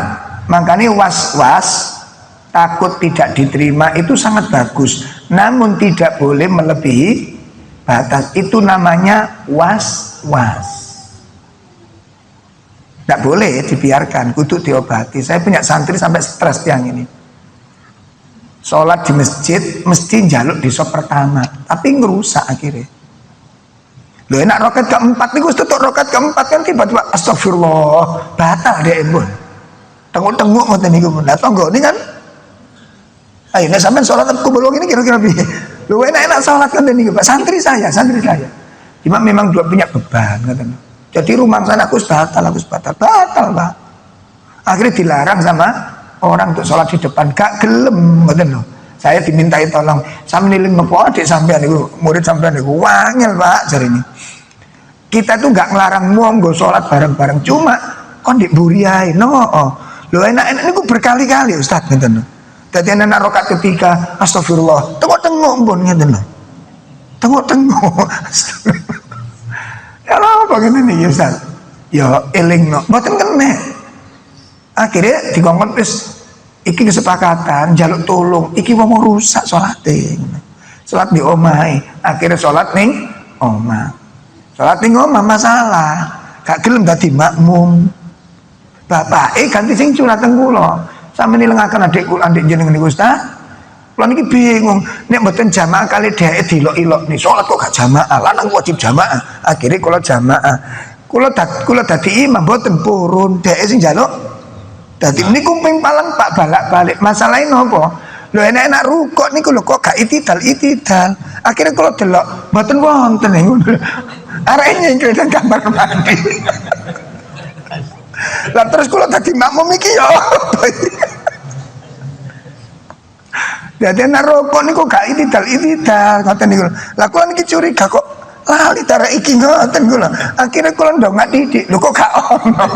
Speaker 1: makanya was-was takut tidak diterima itu sangat bagus, namun tidak boleh melebihi batas. Itu namanya was-was, tidak boleh dibiarkan, kudu diobati. Saya punya santri sampai stres yang ini, sholat di masjid mesti jaluk di sop pertama, tapi ngerusak akhirnya. Loh enak rokat keempat nih, gue tutup rokat keempat kan tiba-tiba astagfirullah batal dia pun tengok-tengok ngoten niku pun datang gue ini kan. Ayo nek sampean sholat aku belum ini kira-kira piye? Lho enak-enak sholat kan niku Pak, santri saya. Cuma memang dua punya beban ngoten. Jadi rumah sana aku batal Pak. Akhirnya dilarang sama orang untuk sholat di depan, gak gelem ngoten lho. Saya dimintai tolong, sampe niling nopo adik sampean niku, murid sampean niku wangel Pak jare ini. Kita tuh gak ngelarang monggo sholat bareng-bareng, cuma kon diburiai no. Lho enak-enak niku berkali-kali Ustaz ngoten lho. Dadi anak rakaat ketiga astagfirullah, tengok-tengok pun ngeten lho. Tengok-tengok. Ya apa ngene iki Ustaz? Ya elingno, mboten kene. Akhirnya dikongkon wis iki kesepakatan jaluk tolong, iki mau rusak salate. Salat di omahe, akhirnya salat ning omah. Salat ning omah masalah, gak gelem dadi makmum. Bapake ganti sing curhateng kula. Sampe nilengaken adik kula adik jenengan niku Ustaz. Kula niki bingung, nek mboten jamaah kali dhek dilok-ilok nih, salat kok gak jamaah, lanang wajib jamaah. Akhirnya kula jamaah. Kula dadi imam mboten purun, dhek sing njaluk. Dadi niku ping palang Pak balak-balik. Masalahe napa? Lho enak-enak rukuk niku lho kok gak itidal. Akhirnya kula delok mboten wonten niku. Areke nyengkel nang kamar mandi. Lah terus kula dadi makmum iki ya. Dadi nek rukuk niku gak itidal ngoten niku. Lah kula niki curiga kok lali tara iki ngoten kula. Akhirnya kula ndongak didik. Lho kok gak ono.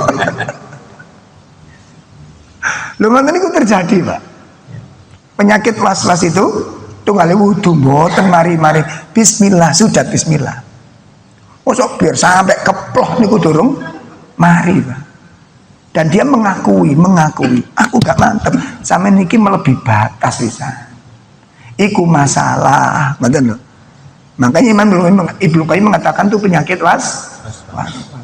Speaker 1: Lho ngoten niku terjadi Pak. Penyakit was-was itu tunggale wudu mboten mari-mari bismillah sudah bismillah. Mosok biar sampai keploh niku durung mari Pak. Dan dia mengakui, aku gak mantep, sampe niki melebihi batas bisa. Iku masalah, ngoten lho. Makanya Ibnu Qayyim mengatakan tuh penyakit was.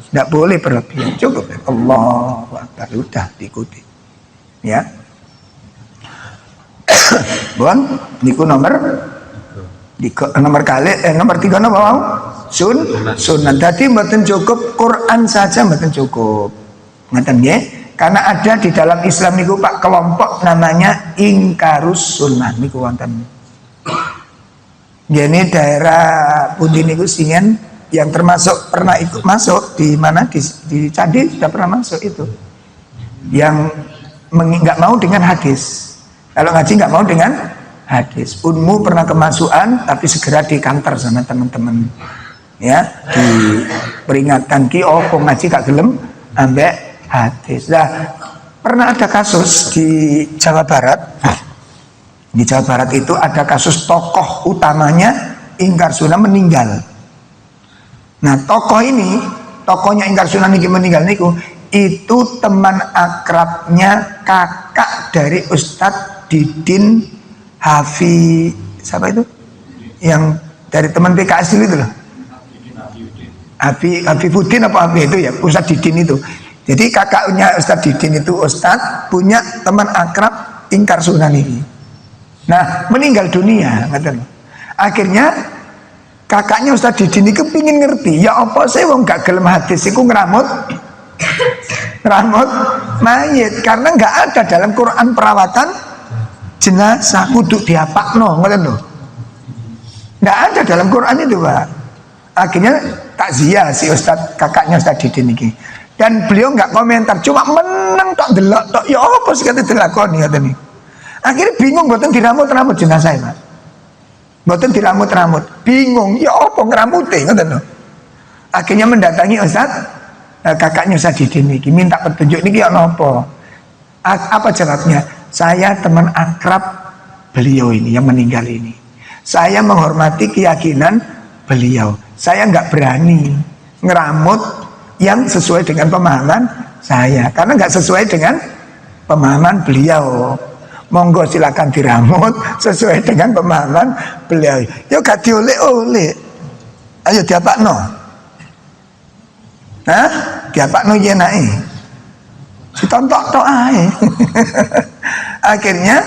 Speaker 1: Tidak boleh berlebihan, cukup. Allahu Akbar, udah diikuti. Ya. Bon, niku nomor nomor 3 napa mau? Sunnah. Tadi mboten cukup Quran saja mboten cukup. Ngaten nggih? Karena ada di dalam Islam niku Pak kelompok namanya ingkarus sunnah niku wonten. Jadi daerah pundi niku Singen yang termasuk pernah ikut masuk di mana di Candi sudah pernah masuk itu. Yang nggak mau dengan hadis. Kalau ngaji nggak mau dengan hadis. Unmu pernah kemasukan tapi segera dikantor sama teman-teman. Ya, diperingatkan ki ngaji gak gelem ambek hadis. Nah, pernah ada kasus di Jawa Barat. Di Jawa Barat itu ada kasus tokoh utamanya ingkar sunnah meninggal. Nah, tokohnya ingkar sunnah niki meninggal niku itu teman akrabnya kakak dari Ustadz Didin Hafi, siapa itu? Yang dari teman PKS itu loh. Hafifuddin apa Hafi itu ya, Ustadz Didin itu. Jadi kakaknya Ustadz Didin itu Ustadz punya teman akrab ingkar sunnah niki. Nah, meninggal dunia, akhirnya kakaknya Ustadz Didin itu pingin ngerti, ya apa sih wong gak gelem hadis iku ngeramut mayit, karena nggak ada dalam Quran perawatan jenazah kudu diapakno, ngoten lho. Nggak ada dalam Quran itu, Pak. Akhirnya takziah si kakaknya Ustadz Didin ini, dan beliau nggak komentar, cuma meneng tok delok tok, ya apa sih kata dilakoni katanya. Akhirnya bingung, mboten diramut-ramut jenazah, Pak. Mboten diramut-ramut, bingung, ya apa ngeramuti, ngoten lho. Akhirnya mendatangi kakaknya Ustadz Didin ini, minta petunjuk niki ana apa? Apa jawabnya? Saya teman akrab beliau ini yang meninggal ini. Saya menghormati keyakinan beliau. Saya nggak berani ngeramut yang sesuai dengan pemahaman saya, karena nggak sesuai dengan pemahaman beliau. Monggo silakan diramut sesuai dengan pemahaman beliau. Yo gak dioleh-oleh. Ayo diapakno. Hah? Diapakno yen ae. Ditontok tok ae. Akhirnya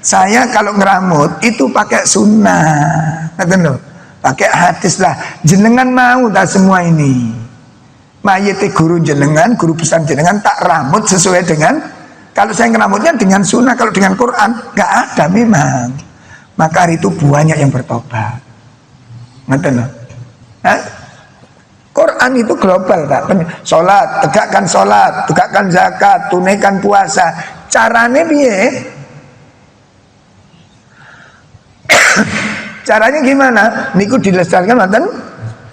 Speaker 1: saya kalau ngeramut itu pakai sunnah. Ngoten lho. Pakai hadis lah. Jenengan mau tak semua ini. Mayite guru jenengan, guru pesan jenengan tak ramut sesuai dengan, kalau saya ngeramutnya dengan sunnah, kalau dengan Quran nggak ada memang. Maka hari itu banyak yang bertobat. Ngerti loh. Quran itu global, Pak. Sholat, tegakkan zakat, tunaikan puasa. Caranya piye? Caranya gimana? Niku dilestarikan nonton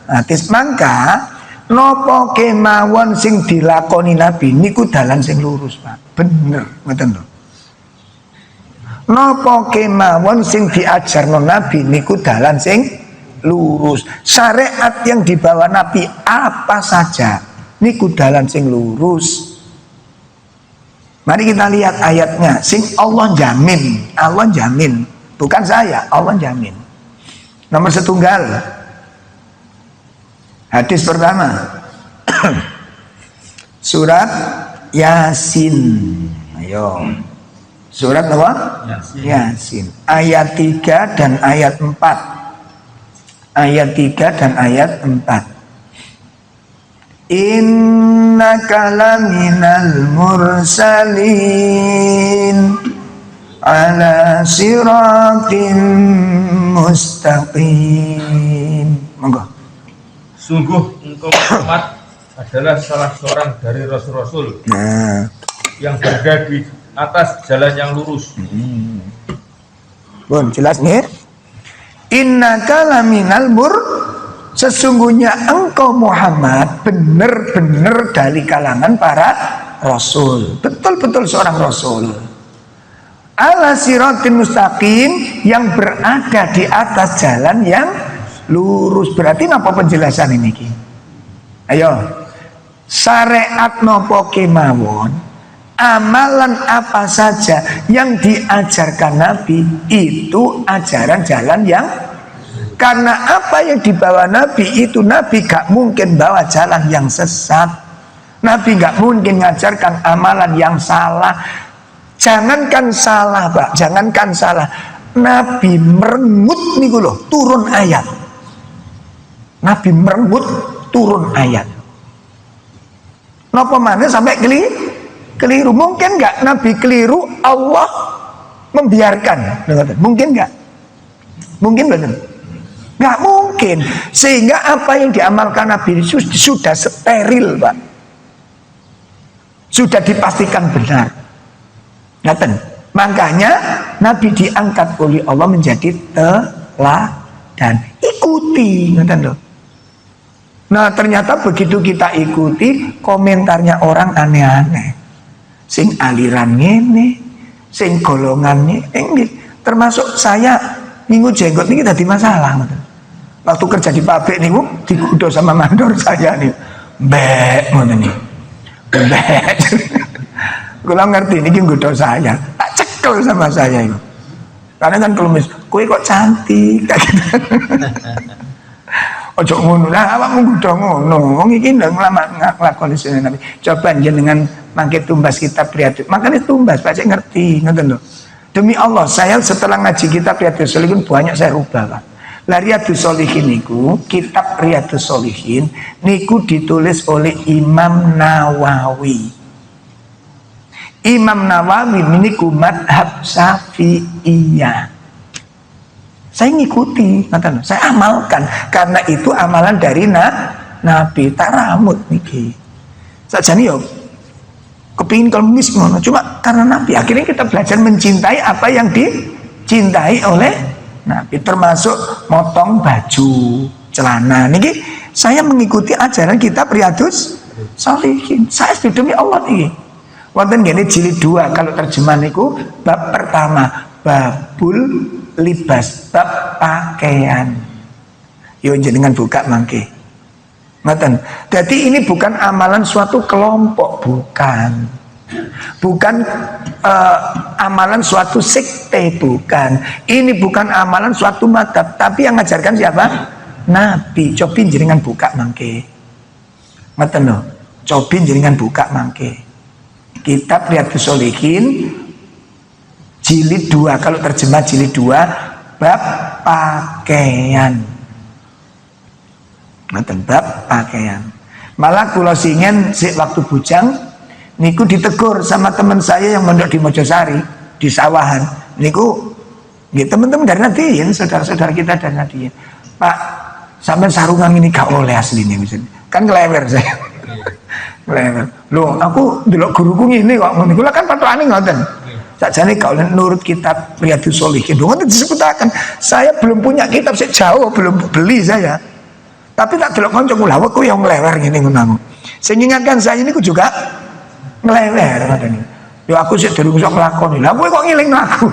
Speaker 1: hadis. Maka nopo kemawon sing dilakoni Nabi niku dalan sing lurus, Pak. Bener, ngoten lho. Nopo kemawon sing diajarno Nabi niku dalan sing lurus. Syariat yang dibawa Nabi apa saja niku dalan sing lurus. Mari kita lihat ayatnya. Sing Allah jamin, bukan saya, Allah jamin. Nomor setunggal, hadis pertama, surat Yasin. Ayo, surat apa? Yasin. Ayat 3 dan ayat 4. Ayat 3 dan ayat 4. Innaka laminal mursalin ala siratim mustaqim. Monggo.
Speaker 2: Sungguh engkau Muhammad adalah salah seorang dari rasul-rasul yang berada di atas jalan yang lurus.
Speaker 1: Bon, jelas nih. Innaka laminal sesungguhnya engkau Muhammad benar-benar dari kalangan para rasul. Betul-betul seorang rasul. Ala siratin mustaqim, yang berada di atas jalan yang lurus. Berarti apa penjelasan ini ki? Ayo, syariat nopo kemawon, amalan apa saja yang diajarkan Nabi itu ajaran jalan yang, karena apa yang dibawa Nabi itu, Nabi gak mungkin bawa jalan yang sesat. Nabi gak mungkin ngajarkan amalan yang salah. Jangankan salah, Pak, jangankan salah. Nabi merengut niku loh, turun ayat. Nabi merengut turun ayat. Napa mana sampai keliru? Mungkin nggak Nabi keliru, Allah membiarkan? Mungkin nggak? Mungkin betul? Nggak mungkin. Sehingga apa yang diamalkan Nabi sudah steril, Pak. Sudah dipastikan benar. Ngaten. Makanya Nabi diangkat oleh Allah menjadi teladan. Ikuti, ngaten loh. Nah ternyata begitu kita ikuti, komentarnya orang aneh-aneh. Sing aliran ini, sing golongan ini, termasuk saya minggu jenggot ini tadi masalah. Waktu kerja di pabrik nih, dikudo sama mandor saya nih, mbek, nih, mbek. Kalau ngerti ini gudo saya, tak cekel sama saya itu. Karena kan kalau kue kok cantik, kayak gitu. Ojo ngono lah, awakmu kudu ngono. Wong iki ndang nglakoni sunah Nabi. Coba jenengan mangke tumbas kitab Riyadhus. Makanya tumbas, Pak, saya ngerti, ngoten lho. Demi Allah, saya setelah ngaji kitab Riyadhus Shalihin banyak saya rubah, Pak. Lah Riyadhus Shalihin niku, kitab Riyadhus Shalihin niku ditulis oleh Imam Nawawi. Imam Nawawi niku madhab Syafi'iyah. Saya ngikuti, saya amalkan karena itu amalan dari Nabi. Tak rambut niki. Sajane yo kepingin komunis ngono, cuma karena Nabi. Akhirnya kita belajar mencintai apa yang dicintai oleh Nabi, termasuk motong baju, celana. Niki saya mengikuti ajaran kitab Riyadhus Shalihin. Saya demi Allah niki. Wonten ngene jilid 2 kalau terjemahan niku bab pertama, babul libas, bab pakaian. Yo jenengan buka mangke. Ngoten. Jadi ini bukan amalan suatu kelompok, bukan. Bukan amalan suatu sekte, bukan. Ini bukan amalan suatu madhab, tapi yang mengajarkan siapa? Nabi. Cobin jenengan buka mangke. Ngoten lho. Cobin jenengan buka mangke. Kitab Riyadhus Shalihin jilid 2, kalau terjemah jilid 2 bab pakaian. Ngoten, bab pakaian. Malah kula singen sik waktu bujang niku ditegur sama teman saya yang mondok di Mojosari di sawahan. Niku nggih teman-teman dari Nadiyin, saudara-saudara kita dari Nadiyin. Pak, sampean sarungan ini gak oleh asline misalnya. Kan ngelewer saya. Ngelewer. Loh, aku ndelok guruku ngene kok ngono. Kula kan pathokane ngoten. Sakjane kalau nurut kitab Riyadhus Shalihin, itu disebutakan. Saya belum punya kitab sejauh belum beli saya. Tapi tak delok kanca kula, kok yang ngelewer ngene ngono. Sing ingatkan saya ini juga ngelewer ngoten. Ya aku sik durung iso nglakoni. Lah kowe kok ngiling aku.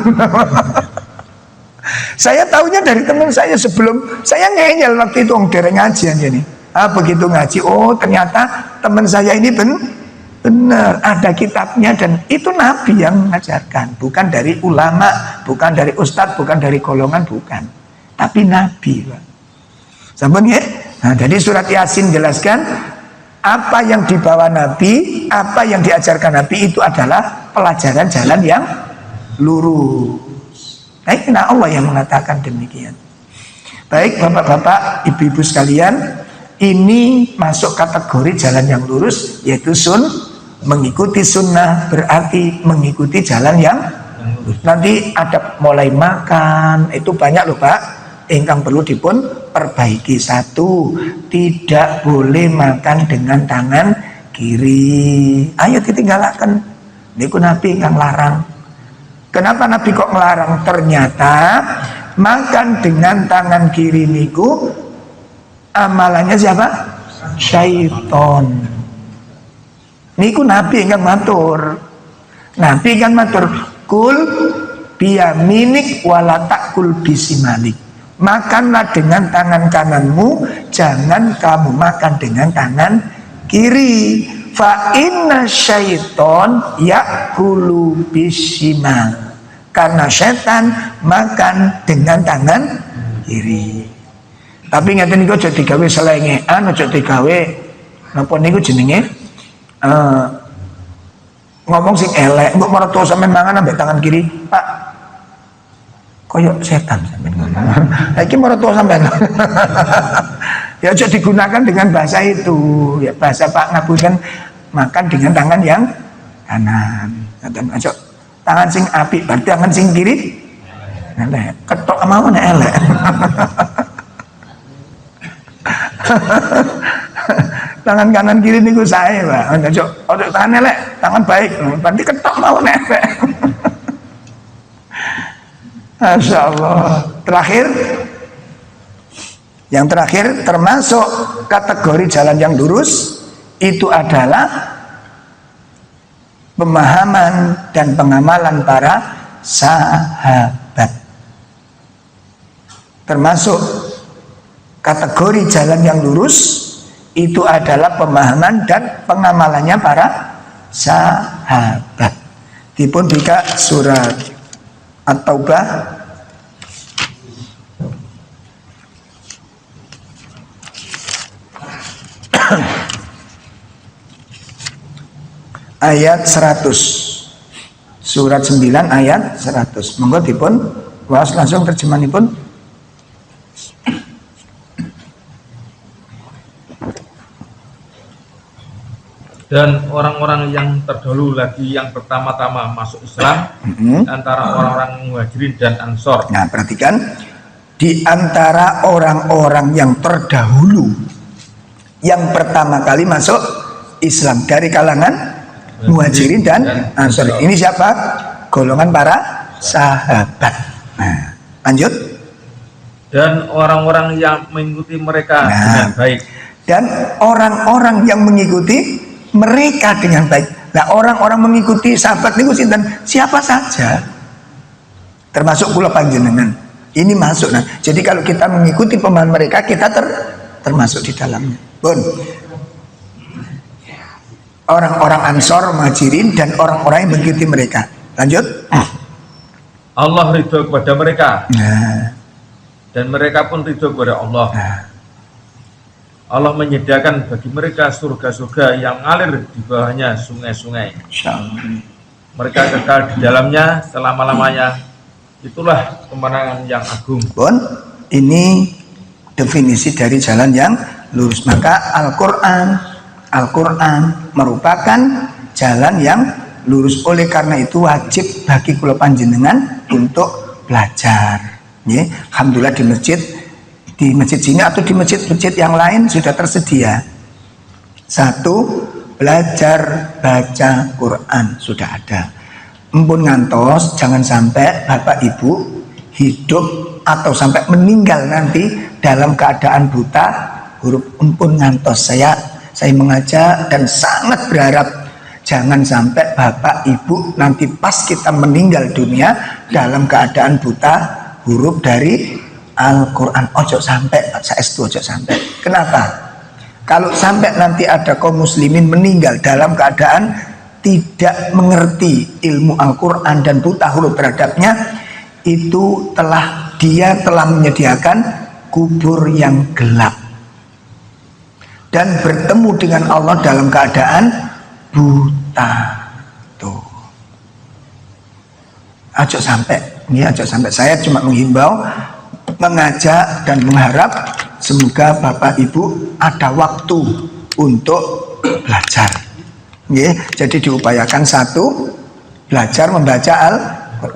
Speaker 1: Saya tahunya dari teman saya sebelum saya ngeyel waktu itu wong dereng ngajian ini. Begitu ngaji, oh ternyata teman saya ini benar ada kitabnya dan itu Nabi yang mengajarkan, bukan dari ulama, bukan dari ustadz, bukan dari golongan, bukan, tapi Nabi. Sampun ya? Nah, jadi surat Yasin jelaskan apa yang dibawa Nabi, apa yang diajarkan Nabi itu adalah pelajaran jalan yang lurus. Nah, Allah yang mengatakan demikian. Baik bapak-bapak, ibu-ibu sekalian, ini masuk kategori jalan yang lurus, yaitu mengikuti sunnah berarti mengikuti jalan yang nanti ada mulai makan itu banyak loh Pak, ingkang perlu dipun perbaiki. Satu, tidak boleh makan dengan tangan kiri. Ayo ditinggalkan. Niku Nabi ingkang larang. Kenapa Nabi kok melarang? Ternyata makan dengan tangan kiri niku amalannya siapa? Syaiton. Niku Nabi ingkang matur. Nabi ingkang matur, kul biyaminik wala takul bisimalik. Makanlah dengan tangan kananmu, jangan kamu makan dengan tangan kiri. Fa inna syaiton yakulu bisimal. Karena setan makan dengan tangan kiri. Tapi ngeten niku aja digawe selengean, aja digawe napa niku jenenge ngomong sing elek, mbok mertua sampean mangan ambek tangan kiri, Pak. Koyok setan sampean ngomong. Lah iki mertua sampean. Ya aja digunakan dengan bahasa itu. Ya bahasa Pak ngapunten makan dengan tangan yang kanan. Aja tangan sing apik, berarti tangan sing kiri elek. Ketok mau nek elek. Tangan kanan kiri niku saya, Pak. Ojo tangan elek, tangan baik. Berarti ketok mau elek. Masya Allah. Terakhir, Yang terakhir, termasuk kategori jalan yang lurus itu adalah pemahaman dan pengamalan para sahabat. Termasuk kategori jalan yang lurus itu adalah pemahaman dan pengamalannya para sahabat. Dipun bika surat At-Taubah ayat 100. Surat 9 ayat 100. Monggo dipun waos langsung terjemahanipun.
Speaker 2: Dan orang-orang yang terdahulu lagi yang pertama-tama masuk Islam antara orang-orang Muhajirin dan Ansor.
Speaker 1: Nah, perhatikan, di antara orang-orang yang terdahulu yang pertama kali masuk Islam dari kalangan Muhajirin dan Ansor. Ini siapa? Golongan para sahabat. Nah, lanjut.
Speaker 2: Dan orang-orang yang mengikuti mereka dengan baik.
Speaker 1: Dan orang-orang yang mengikuti mereka dengan baik. Nah, orang-orang mengikuti sahabat niku sinten? Siapa saja. Termasuk kula panjenengan. Ini masuk. Nah, jadi kalau kita mengikuti pemahaman mereka, kita termasuk di dalamnya. Pun orang-orang Ansor, Muhajirin, dan orang-orang yang mengikuti mereka. Lanjut.
Speaker 2: Allah ridho kepada mereka.
Speaker 1: Nah.
Speaker 2: Dan mereka pun ridho kepada Allah.
Speaker 1: Nah.
Speaker 2: Allah menyediakan bagi mereka surga-surga yang mengalir di bawahnya sungai-sungai. Mereka kekal di dalamnya selama-lamanya. Itulah kemenangan yang agung.
Speaker 1: Pun ini definisi dari jalan yang lurus. Maka Al-Quran merupakan jalan yang lurus. Oleh karena itu wajib bagi kula panjenengan untuk belajar. Ya, alhamdulillah di masjid sini atau di masjid-masjid yang lain sudah tersedia. Satu, belajar baca Quran sudah ada. Empun ngantos, jangan sampai Bapak Ibu hidup atau sampai meninggal nanti dalam keadaan buta huruf. Empun ngantos, saya mengajak dan sangat berharap jangan sampai Bapak Ibu nanti pas kita meninggal dunia dalam keadaan buta huruf dari Al-Quran. Ojo sampai, saestu ojo sampai. Kenapa? Kalau sampai nanti ada kaum muslimin meninggal dalam keadaan tidak mengerti ilmu Al-Quran dan buta huruf terhadapnya, itu dia telah menyediakan kubur yang gelap dan bertemu dengan Allah dalam keadaan buta. Tuh. Ojo sampai. Ini ojo sampai. Saya cuma menghimbau, mengajak dan mengharap semoga Bapak Ibu ada waktu untuk belajar. Jadi diupayakan satu, belajar membaca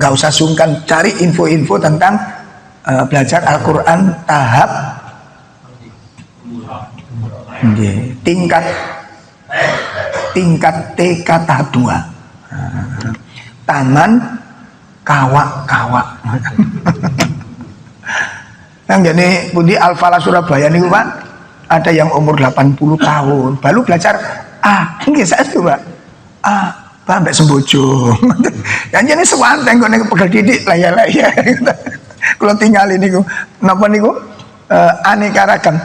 Speaker 1: gak usah sungkan cari info-info tentang belajar Al-Quran tahap tingkat TK tahap 2. Taman kawak-kawak. Yang jadi pundi Al-Falah Surabaya nih Pak, ada yang umur 80 tahun baru belajar nggih saestu Pak. Pak mbek sembojo. Yang jadi sewanteng kok nek pegel didik laya-laya. Kula tinggal niku napa niku aneka ragam.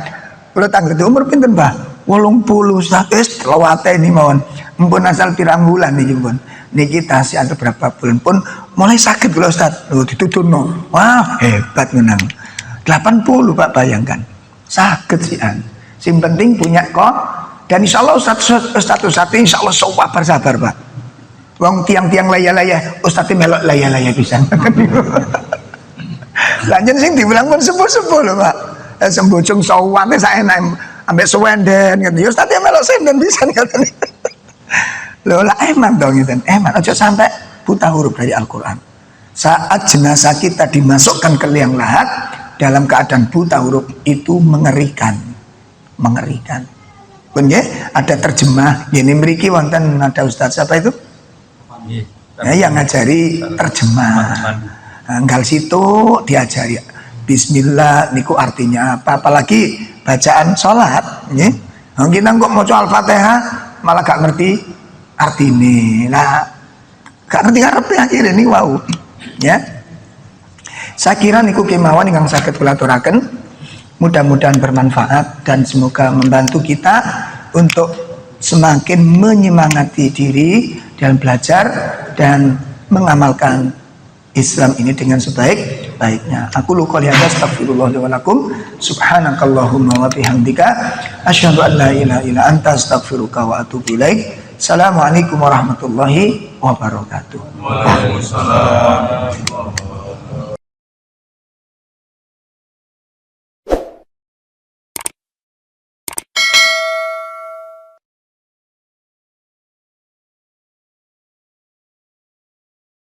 Speaker 1: Kula tanglet umur pinten Pak? 80 wis lewate ini mawon. Mumpun asal pirang bulan niki pun. Niki tasih ada berapa bulan pun mulai sakit kula Ustaz. Lho dituturno. Wah, hebat menang. 80 Pak, bayangkan sakit sih yang penting punya kok. Dan insya Allah Ustaz insya Allah sabar Pak. Wong tiang-tiang laya-laya Ustaz melok laya-laya bisa. Lanjut sing dibilang pun sepuh-sepuh loh Pak. Sembojong sawate saya enak ambek sewenden gitu. Ustaz melok senden bisa gitu. Loh lah eman dong gitu. Eman aja sampai buta huruf dari Al-Quran. Saat jenazah kita dimasukkan ke liang lahat dalam keadaan buta huruf itu mengerikan. Pun ya, ada terjemah. Ini mriki wonten ada Ustaz siapa itu? Ya, yang ngajari terjemah. Enggal situ diajari. Bismillah niku artinya apa? Apalagi bacaan sholat, ya. Kita kok mau Al-Fatihah malah gak ngerti artine. Nah, gak ngerti karepe akhirnya ini wow, ya. Saya kira niku kemawon ingkang saged kula aturaken. Mudah-mudahan bermanfaat dan semoga membantu kita untuk semakin menyemangati diri dan belajar dan mengamalkan Islam ini dengan sebaik-baiknya. Aku lu qouli hadza astaghfirullah wa lakum subhanakallahumma wa bihamdika asyhadu an la ilaha illa anta astaghfiruka wa atubu ilaik. Assalamualaikum warahmatullahi wabarakatuh.
Speaker 2: Waalaikumsalam.